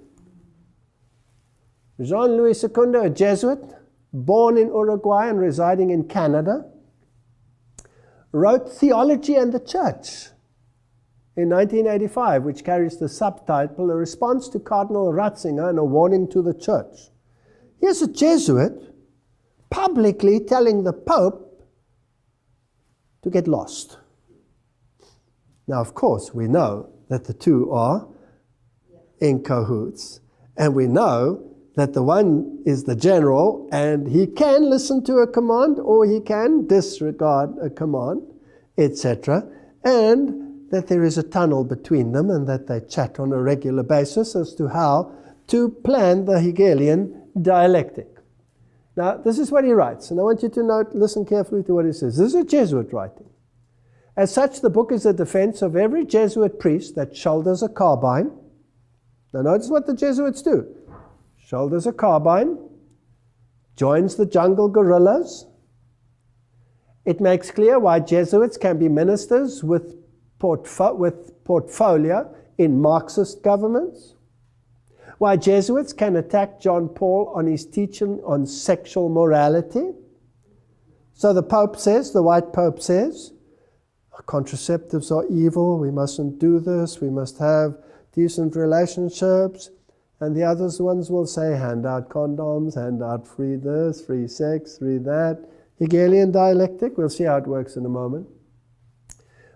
[SPEAKER 1] Jean-Louis II, a Jesuit, born in Uruguay and residing in Canada, wrote Theology and the Church in 1985, which carries the subtitle, A Response to Cardinal Ratzinger and a Warning to the Church. Here's a Jesuit publicly telling the Pope to get lost. Now, of course, we know that the two are in cahoots, and we know that the one is the general, and he can listen to a command, or he can disregard a command, etc., and that there is a tunnel between them, and that they chat on a regular basis as to how to plan the Hegelian dialectic. Now, this is what he writes, and I want you to note, listen carefully to what he says. This is a Jesuit writing. As such, the book is a defense of every Jesuit priest that shoulders a carbine. Now, notice what the Jesuits do. Shoulders a carbine, joins the jungle guerrillas. It makes clear why Jesuits can be ministers with portfolio in Marxist governments, why Jesuits can attack John Paul on his teaching on sexual morality. So the Pope says, the white Pope says, contraceptives are evil, we mustn't do this, we must have decent relationships. And the other ones will say, hand out condoms, hand out free this, free sex, free that. Hegelian dialectic, we'll see how it works in a moment.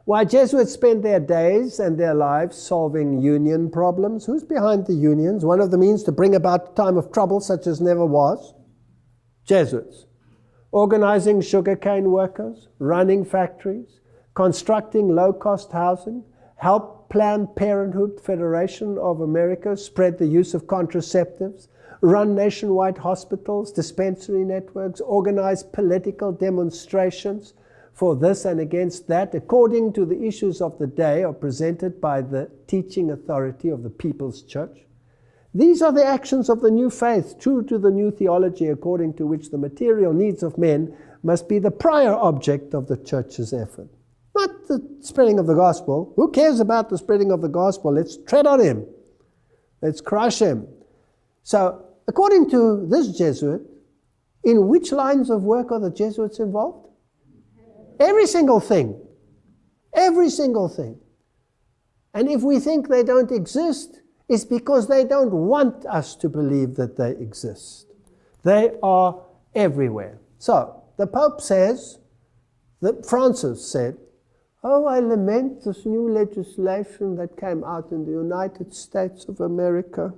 [SPEAKER 1] Why Jesuits spend their days and their lives solving union problems. Who's behind the unions? One of the means to bring about a time of trouble such as never was. Jesuits. Organizing sugarcane workers, running factories, constructing low-cost housing, help Planned Parenthood Federation of America spread the use of contraceptives, run nationwide hospitals, dispensary networks, organize political demonstrations for this and against that, according to the issues of the day are presented by the teaching authority of the People's Church. These are the actions of the new faith, true to the new theology, according to which the material needs of men must be the prior object of the church's effort. Not the spreading of the gospel. Who cares about the spreading of the gospel? Let's tread on him. Let's crush him. So, according to this Jesuit, in which lines of work are the Jesuits involved? Every single thing. Every single thing. And if we think they don't exist, it's because they don't want us to believe that they exist. They are everywhere. So, the Pope says, that Francis said, "Oh, I lament this new legislation that came out in the United States of America.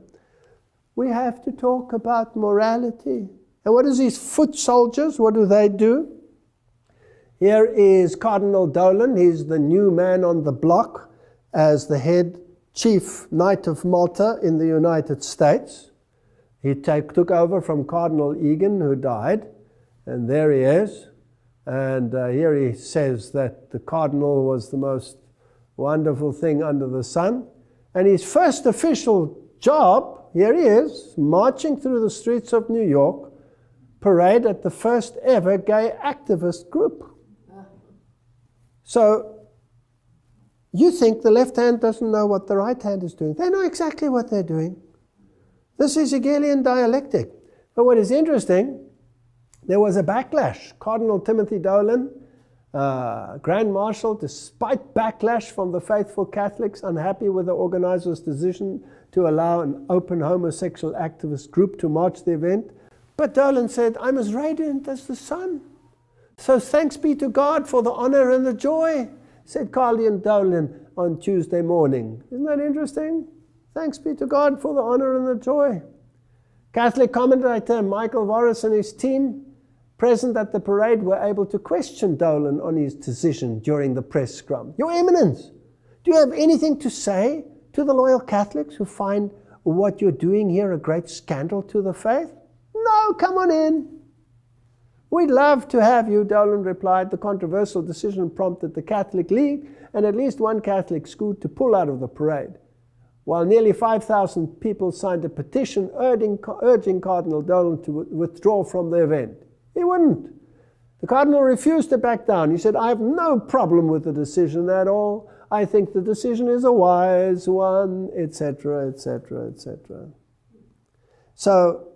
[SPEAKER 1] We have to talk about morality." And what is these foot soldiers? What do? Here is Cardinal Dolan. He's the new man on the block as the head chief knight of Malta in the United States. He took over from Cardinal Egan, who died. And there he is. And here he says that the cardinal was the most wonderful thing under the sun. And his first official job, here he is, marching through the streets of New York, parade at the first ever gay activist group. So, you think the left hand doesn't know what the right hand is doing. They know exactly what they're doing. This is Hegelian dialectic. But what is interesting, there was a backlash. Cardinal Timothy Dolan, Grand Marshal, despite backlash from the faithful Catholics, unhappy with the organizers' decision to allow an open homosexual activist group to march the event. But Dolan said, "I'm as radiant as the sun. So thanks be to God for the honor and the joy," said Cardinal Dolan on Tuesday morning. Isn't that interesting? Thanks be to God for the honor and the joy. Catholic commentator Michael Voris and his team present at the parade were able to question Dolan on his decision during the press scrum. "Your Eminence, do you have anything to say to the loyal Catholics who find what you're doing here a great scandal to the faith?" "No, come on in." "We'd love to have you," Dolan replied. The controversial decision prompted the Catholic League and at least one Catholic school to pull out of the parade, while nearly 5,000 people signed a petition urging Cardinal Dolan to withdraw from the event. He wouldn't. The Cardinal refused to back down. He said, "I have no problem with the decision at all. I think the decision is a wise one," etc., etc., etc. So,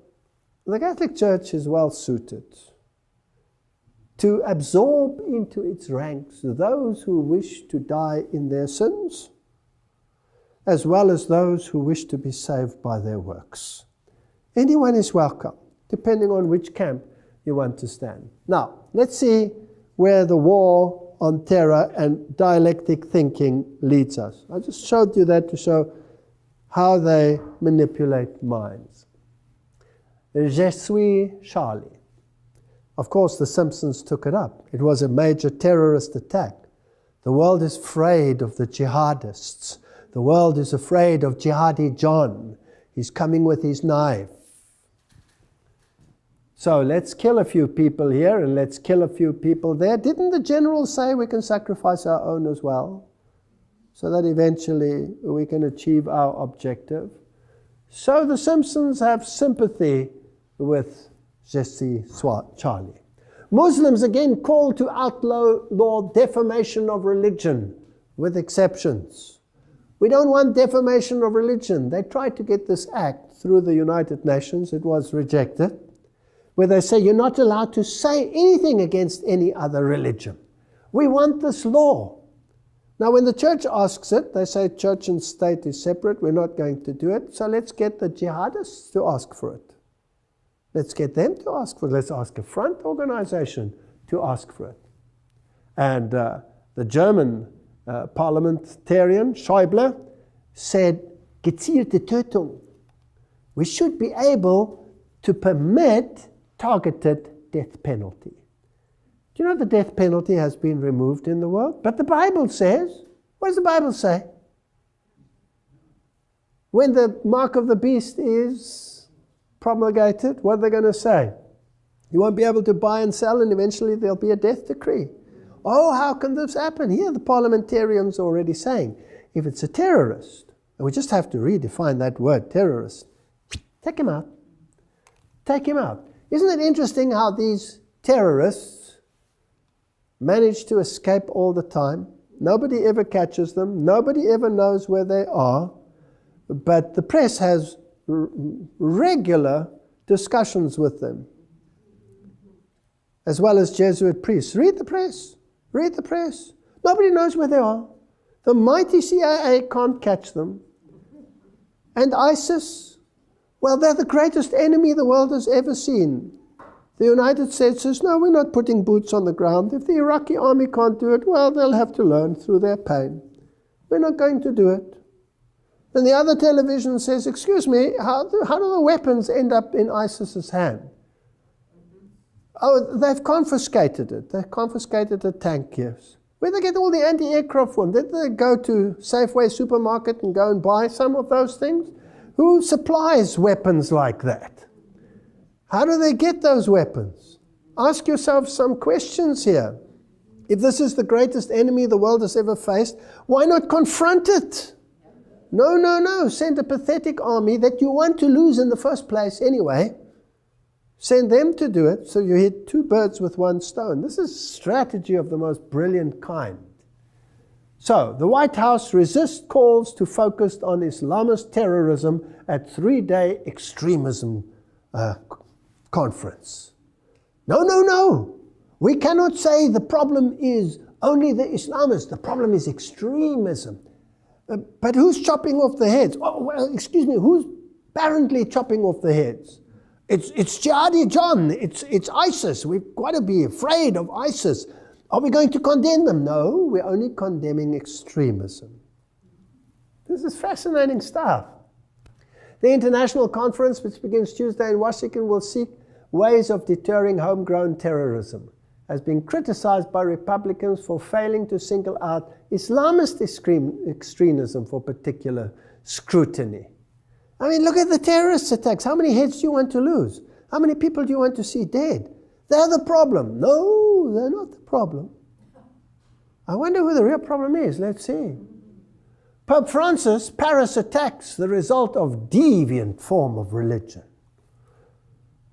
[SPEAKER 1] the Catholic Church is well suited to absorb into its ranks those who wish to die in their sins, as well as those who wish to be saved by their works. Anyone is welcome, depending on which camp you want to stand. Now, let's see where the war on terror and dialectic thinking leads us. I just showed you that to show how they manipulate minds. Je suis Charlie. Of course, the Simpsons took it up. It was a major terrorist attack. The world is afraid of the jihadists. The world is afraid of Jihadi John. He's coming with his knife. So let's kill a few people here and let's kill a few people there. Didn't the general say we can sacrifice our own as well, so that eventually we can achieve our objective? So the Simpsons have sympathy with Je suis Charlie. Muslims again call to outlaw defamation of religion, with exceptions. We don't want defamation of religion. They tried to get this act through the United Nations. It was rejected, where they say you're not allowed to say anything against any other religion. We want this law. Now, when the church asks it, they say church and state is separate. We're not going to do it. So let's get the jihadists to ask for it. Let's get them to ask for it. Let's ask a front organization to ask for it. And the German parliamentarian, Schäuble, said, gezielte Tötung. We should be able to permit targeted death penalty. Do you know the death penalty has been removed in the world? But the Bible says, what does the Bible say? When the mark of the beast is promulgated, what are they going to say? You won't be able to buy and sell, and eventually there'll be a death decree. Oh, how can this happen? Here the parliamentarians are already saying, if it's a terrorist, and we just have to redefine that word, terrorist, Take him out. Take him out. Isn't it interesting how these terrorists manage to escape all the time? Nobody ever catches them. Nobody ever knows where they are. But the press has regular discussions with them, as well as Jesuit priests. Read the press. Read the press. Nobody knows where they are. The mighty CIA can't catch them. And ISIS, well, they're the greatest enemy the world has ever seen. The United States says, no, we're not putting boots on the ground. If the Iraqi army can't do it, well, they'll have to learn through their pain. We're not going to do it. Then the other television says, excuse me, how do the weapons end up in ISIS's hand? Oh, they've confiscated it. They've confiscated the tank, yes. Where did they get all the anti-aircraft from? Did they go to Safeway supermarket and go and buy some of those things? Who supplies weapons like that? How do they get those weapons? Ask yourself some questions here. If this is the greatest enemy the world has ever faced, why not confront it? No, no, no. Send a pathetic army that you want to lose in the first place anyway. Send them to do it, so you hit two birds with one stone. This is strategy of the most brilliant kind. So, the White House resists calls to focus on Islamist terrorism at three-day extremism conference. No, no, no. We cannot say the problem is only the Islamists. The problem is extremism. But who's chopping off the heads? Oh, well, excuse me, who's apparently chopping off the heads? It's Jihadi John. It's ISIS. We've got to be afraid of ISIS. Are we going to condemn them? No, we're only condemning extremism. This is fascinating stuff. The international conference, which begins Tuesday in Washington, will seek ways of deterring homegrown terrorism, has been criticized by Republicans for failing to single out Islamist extremism for particular scrutiny. I mean, look at the terrorist attacks. How many heads do you want to lose? How many people do you want to see dead? They're the problem. No, they're not the problem. I wonder who the real problem is. Let's see. Pope Francis, Paris attacks, the result of deviant form of religion.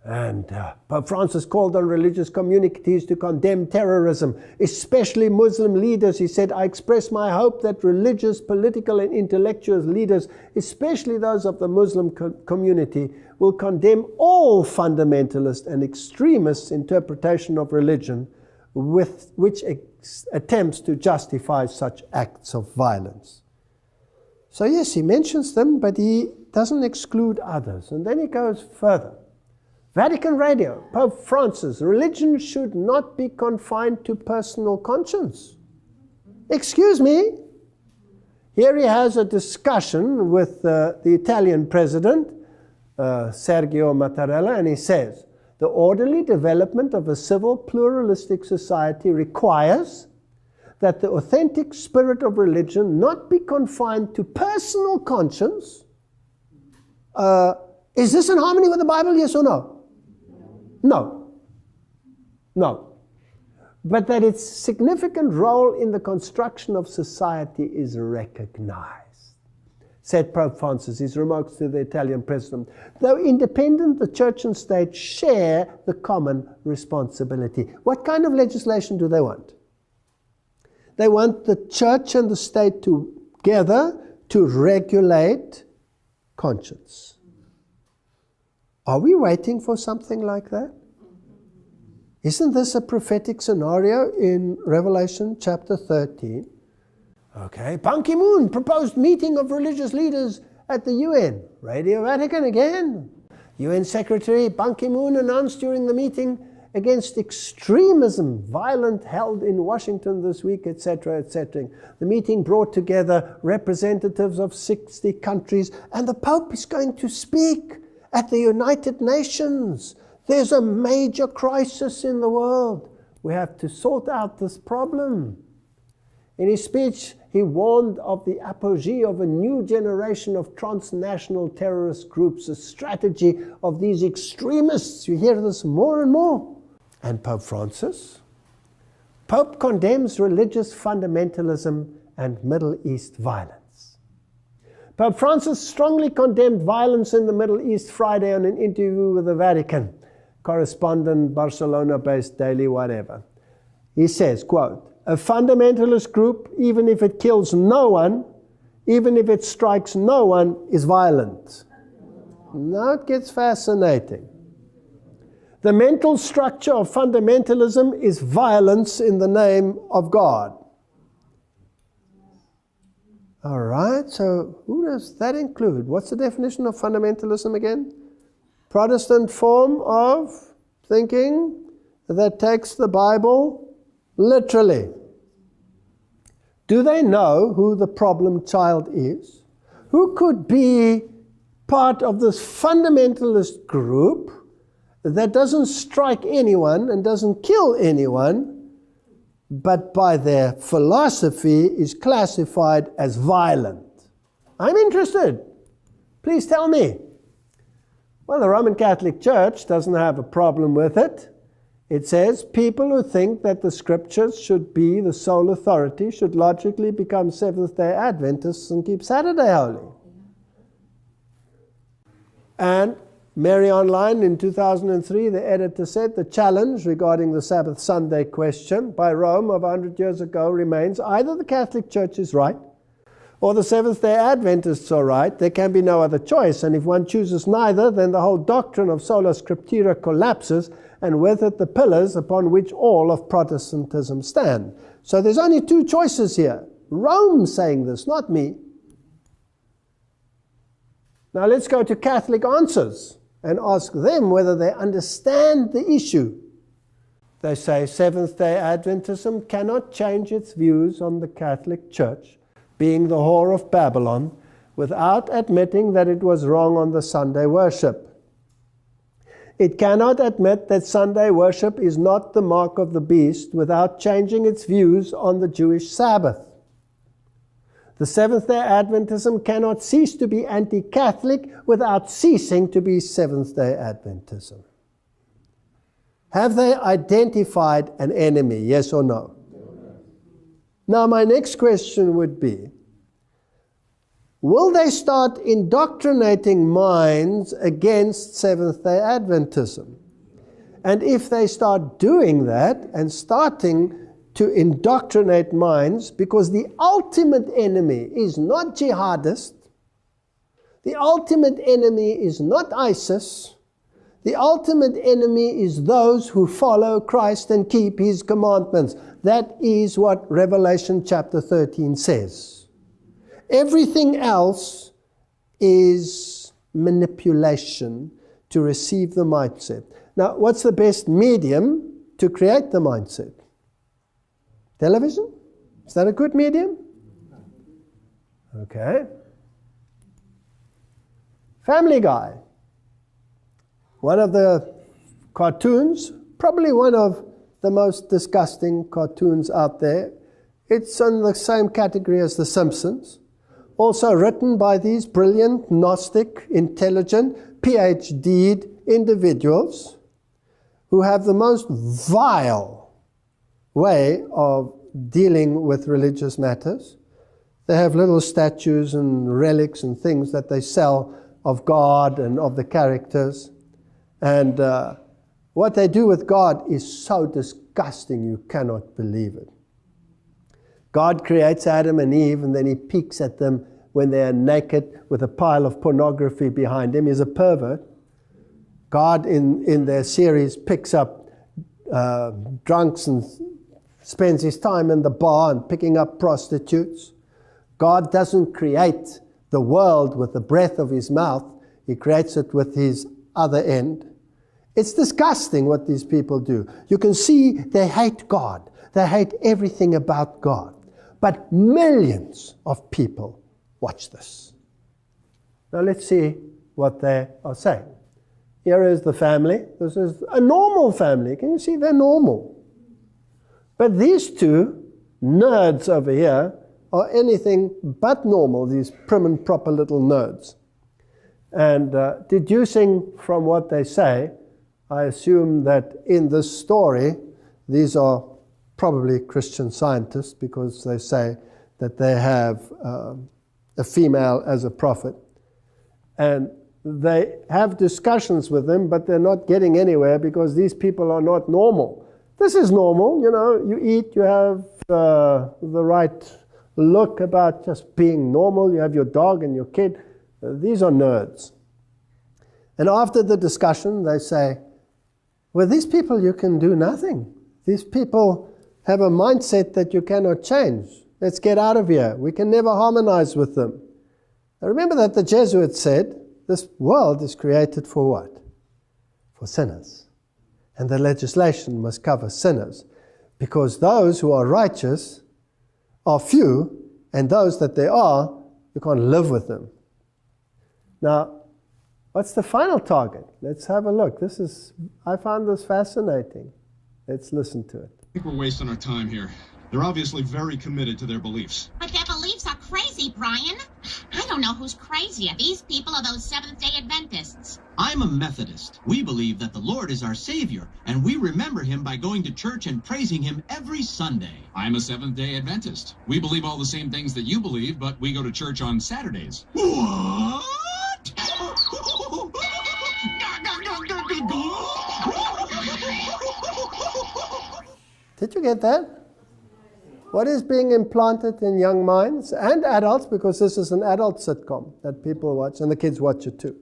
[SPEAKER 1] And Pope Francis called on religious communities to condemn terrorism, especially Muslim leaders. He said, I express my hope that religious, political, and intellectual leaders, especially those of the Muslim community, will condemn all fundamentalist and extremist interpretation of religion which attempts to justify such acts of violence. So yes, he mentions them, but he doesn't exclude others. And then he goes further. Vatican Radio, Pope Francis, religion should not be confined to personal conscience. Excuse me. Here he has a discussion with the Italian president, Sergio Mattarella, and he says, the orderly development of a civil pluralistic society requires that the authentic spirit of religion not be confined to personal conscience. Is this in harmony with the Bible, yes or no? No. No. But that its significant role in the construction of society is recognized, said Pope Francis, his remarks to the Italian president. Though independent, the church and state share the common responsibility. What kind of legislation do they want? They want the church and the state together to regulate conscience. Are we waiting for something like that? Isn't this a prophetic scenario in Revelation chapter 13? Okay, Ban Ki-moon proposed meeting of religious leaders at the UN. Radio Vatican again. UN Secretary Ban Ki-moon announced during the meeting against extremism, violent held in Washington this week, etc., etc. The meeting brought together representatives of 60 countries, and the Pope is going to speak at the United Nations. There's a major crisis in the world. We have to sort out this problem. In his speech, he warned of the apogee of a new generation of transnational terrorist groups, a strategy of these extremists. You hear this more and more. And Pope Francis? Pope condemns religious fundamentalism and Middle East violence. Pope Francis strongly condemned violence in the Middle East Friday on an interview with the Vatican correspondent, Barcelona-based daily whatever. He says, quote, "A fundamentalist group, even if it kills no one, even if it strikes no one, is violent." Now it gets fascinating. The mental structure of fundamentalism is violence in the name of God. All right, so who does that include? What's the definition of fundamentalism again? Protestant form of thinking that takes the Bible literally. Do they know who the problem child is? Who could be part of this fundamentalist group that doesn't strike anyone and doesn't kill anyone, but by their philosophy is classified as violent? I'm interested. Please tell me. Well, the Roman Catholic Church doesn't have a problem with it. It says people who think that the Scriptures should be the sole authority should logically become Seventh-day Adventists and keep Saturday holy. And Mary Online in 2003, the editor said, the challenge regarding the Sabbath Sunday question by Rome of 100 years ago remains either the Catholic Church is right or the Seventh-day Adventists are right. There can be no other choice. And if one chooses neither, then the whole doctrine of sola scriptura collapses, and with it the pillars upon which all of Protestantism stand. So there's only two choices here. Rome saying this, not me. Now let's go to Catholic Answers and ask them whether they understand the issue. They say Seventh-day Adventism cannot change its views on the Catholic Church being the whore of Babylon without admitting that it was wrong on the Sunday worship. It cannot admit that Sunday worship is not the mark of the beast without changing its views on the Jewish Sabbath. The Seventh-day Adventism cannot cease to be anti-Catholic without ceasing to be Seventh-day Adventism. Have they identified an enemy, yes or no? Now my next question would be, will they start indoctrinating minds against Seventh-day Adventism? And if they start doing that and starting to indoctrinate minds, because the ultimate enemy is not jihadist, the ultimate enemy is not ISIS, the ultimate enemy is those who follow Christ and keep His commandments. That is what Revelation chapter 13 says. Everything else is manipulation to receive the mindset. Now, what's the best medium to create the mindset? Television? Is that a good medium? Okay. Family Guy. One of the cartoons, probably one of the most disgusting cartoons out there. It's in the same category as The Simpsons. Also written by these brilliant, Gnostic, intelligent, PhD'd individuals who have the most vile way of dealing with religious matters. They have little statues and relics and things that they sell of God and of the characters. And what they do with God is so disgusting you cannot believe it. God creates Adam and Eve, and then He peeks at them when they are naked with a pile of pornography behind him. He's a pervert. God in their series picks up drunks and spends His time in the bar and picking up prostitutes. God doesn't create the world with the breath of His mouth. He creates it with His other end. It's disgusting what these people do. You can see they hate God. They hate everything about God. But millions of people watch this. Now let's see what they are saying. Here is the family. This is a normal family. Can you see they're normal? But these two nerds over here are anything but normal, these prim and proper little nerds. And deducing from what they say, I assume that in this story, these are probably Christian scientists, because they say that they have a female as a prophet. And they have discussions with them, but they're not getting anywhere because these people are not normal. This is normal, you know, you eat, you have the right look about just being normal, you have your dog and your kid. These are nerds. And after the discussion, they say, well, these people, you can do nothing. These people have a mindset that you cannot change. Let's get out of here. We can never harmonize with them. Now remember that the Jesuits said, this world is created for what? For sinners. And the legislation must cover sinners, because those who are righteous are few, and those that there are, you can't live with them. Now, what's the final target? Let's have a look. I found this fascinating. Let's listen to it.
[SPEAKER 2] I think we're wasting our time here. They're obviously very committed to their beliefs.
[SPEAKER 3] But their beliefs are crazy, Brian. I don't know who's crazier, these people or those Seventh-day Adventists.
[SPEAKER 4] I'm a Methodist. We believe that the Lord is our Savior, and we remember Him by going to church and praising Him every Sunday.
[SPEAKER 2] I'm a Seventh-day Adventist. We believe all the same things that you believe, but we go to church on Saturdays.
[SPEAKER 4] What?
[SPEAKER 1] Did you get that? What is being implanted in young minds and adults, because this is an adult sitcom that people watch, and the kids watch it too.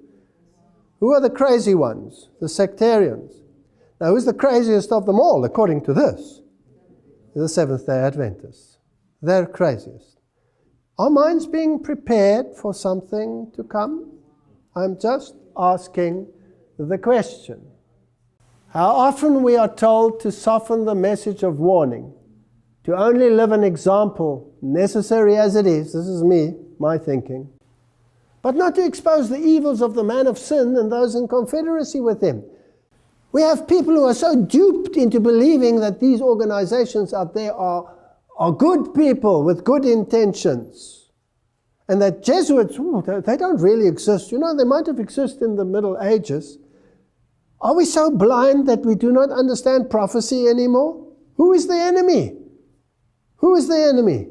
[SPEAKER 1] Who are the crazy ones? The sectarians. Now, who's the craziest of them all, according to this? The Seventh-day Adventists. They're craziest. Are minds being prepared for something to come? I'm just asking the question. How often we are told to soften the message of warning, to only live an example, necessary as it is, this is me, my thinking, but not to expose the evils of the man of sin and those in confederacy with him. We have people who are so duped into believing that these organizations out there are good people with good intentions. And that Jesuits, they don't really exist. You know, they might have existed in the Middle Ages. Are we so blind that we do not understand prophecy anymore? Who is the enemy? Who is the enemy?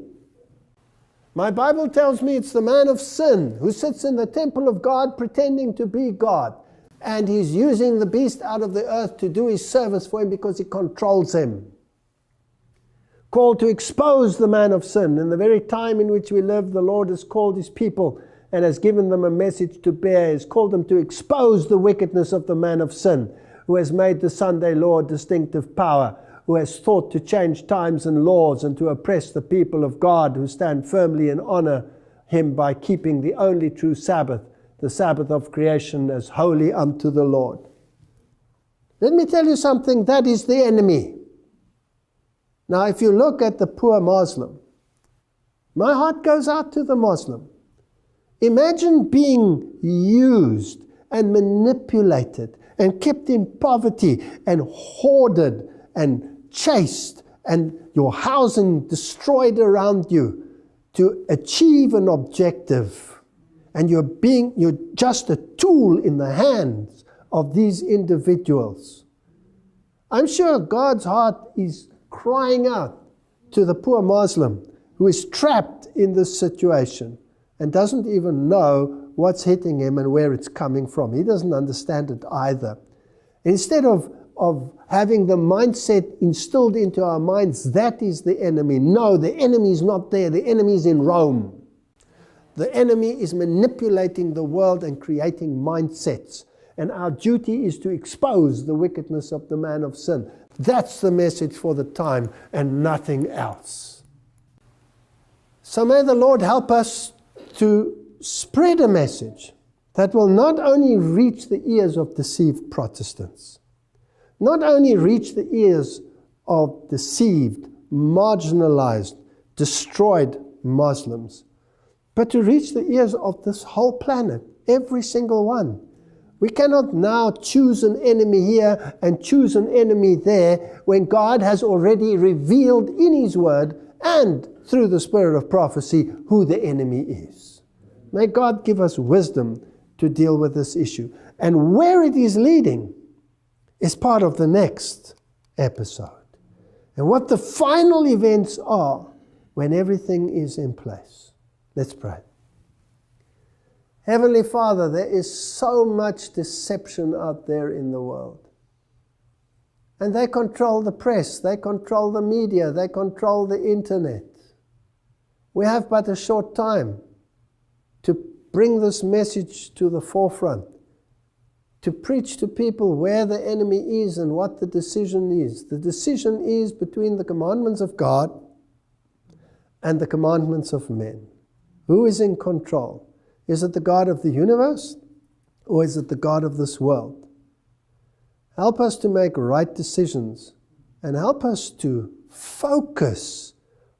[SPEAKER 1] My Bible tells me it's the man of sin who sits in the temple of God pretending to be God. And he's using the beast out of the earth to do his service for him because he controls him. Called to expose the man of sin. In the very time in which we live, the Lord has called his people and has given them a message to bear. He has called them to expose the wickedness of the man of sin, who has made the Sunday law a distinctive power, who has thought to change times and laws and to oppress the people of God who stand firmly and honor him by keeping the only true Sabbath, the Sabbath of creation, as holy unto the Lord. Let me tell you something, that is the enemy. Now, if you look at the poor Muslim, my heart goes out to the Muslim. Imagine being used and manipulated and kept in poverty and hoarded and chased and your housing destroyed around you to achieve an objective. And you're just a tool in the hands of these individuals. I'm sure God's heart is crying out to the poor Muslim who is trapped in this situation and doesn't even know what's hitting him and where it's coming from. He doesn't understand it either. Instead of having the mindset instilled into our minds, that is the enemy. No, the enemy is not there. The enemy is in Rome. The enemy is manipulating the world and creating mindsets. And our duty is to expose the wickedness of the man of sin. That's the message for the time and nothing else. So may the Lord help us to spread a message that will not only reach the ears of deceived Protestants, not only reach the ears of deceived, marginalized, destroyed Muslims, but to reach the ears of this whole planet, every single one. We cannot now choose an enemy here and choose an enemy there when God has already revealed in His Word and through the spirit of prophecy who the enemy is. May God give us wisdom to deal with this issue. And where it is leading is part of the next episode. And what the final events are when everything is in place. Let's pray. Heavenly Father, there is so much deception out there in the world. And they control the press, they control the media, they control the internet. We have but a short time to bring this message to the forefront, to preach to people where the enemy is and what the decision is. The decision is between the commandments of God and the commandments of men. Who is in control? Is it the God of the universe, or is it the God of this world? Help us to make right decisions, and help us to focus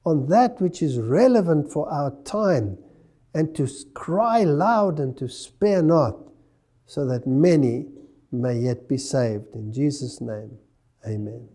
[SPEAKER 1] on that which is relevant for our time, and to cry loud and to spare not, so that many may yet be saved. In Jesus' name, amen.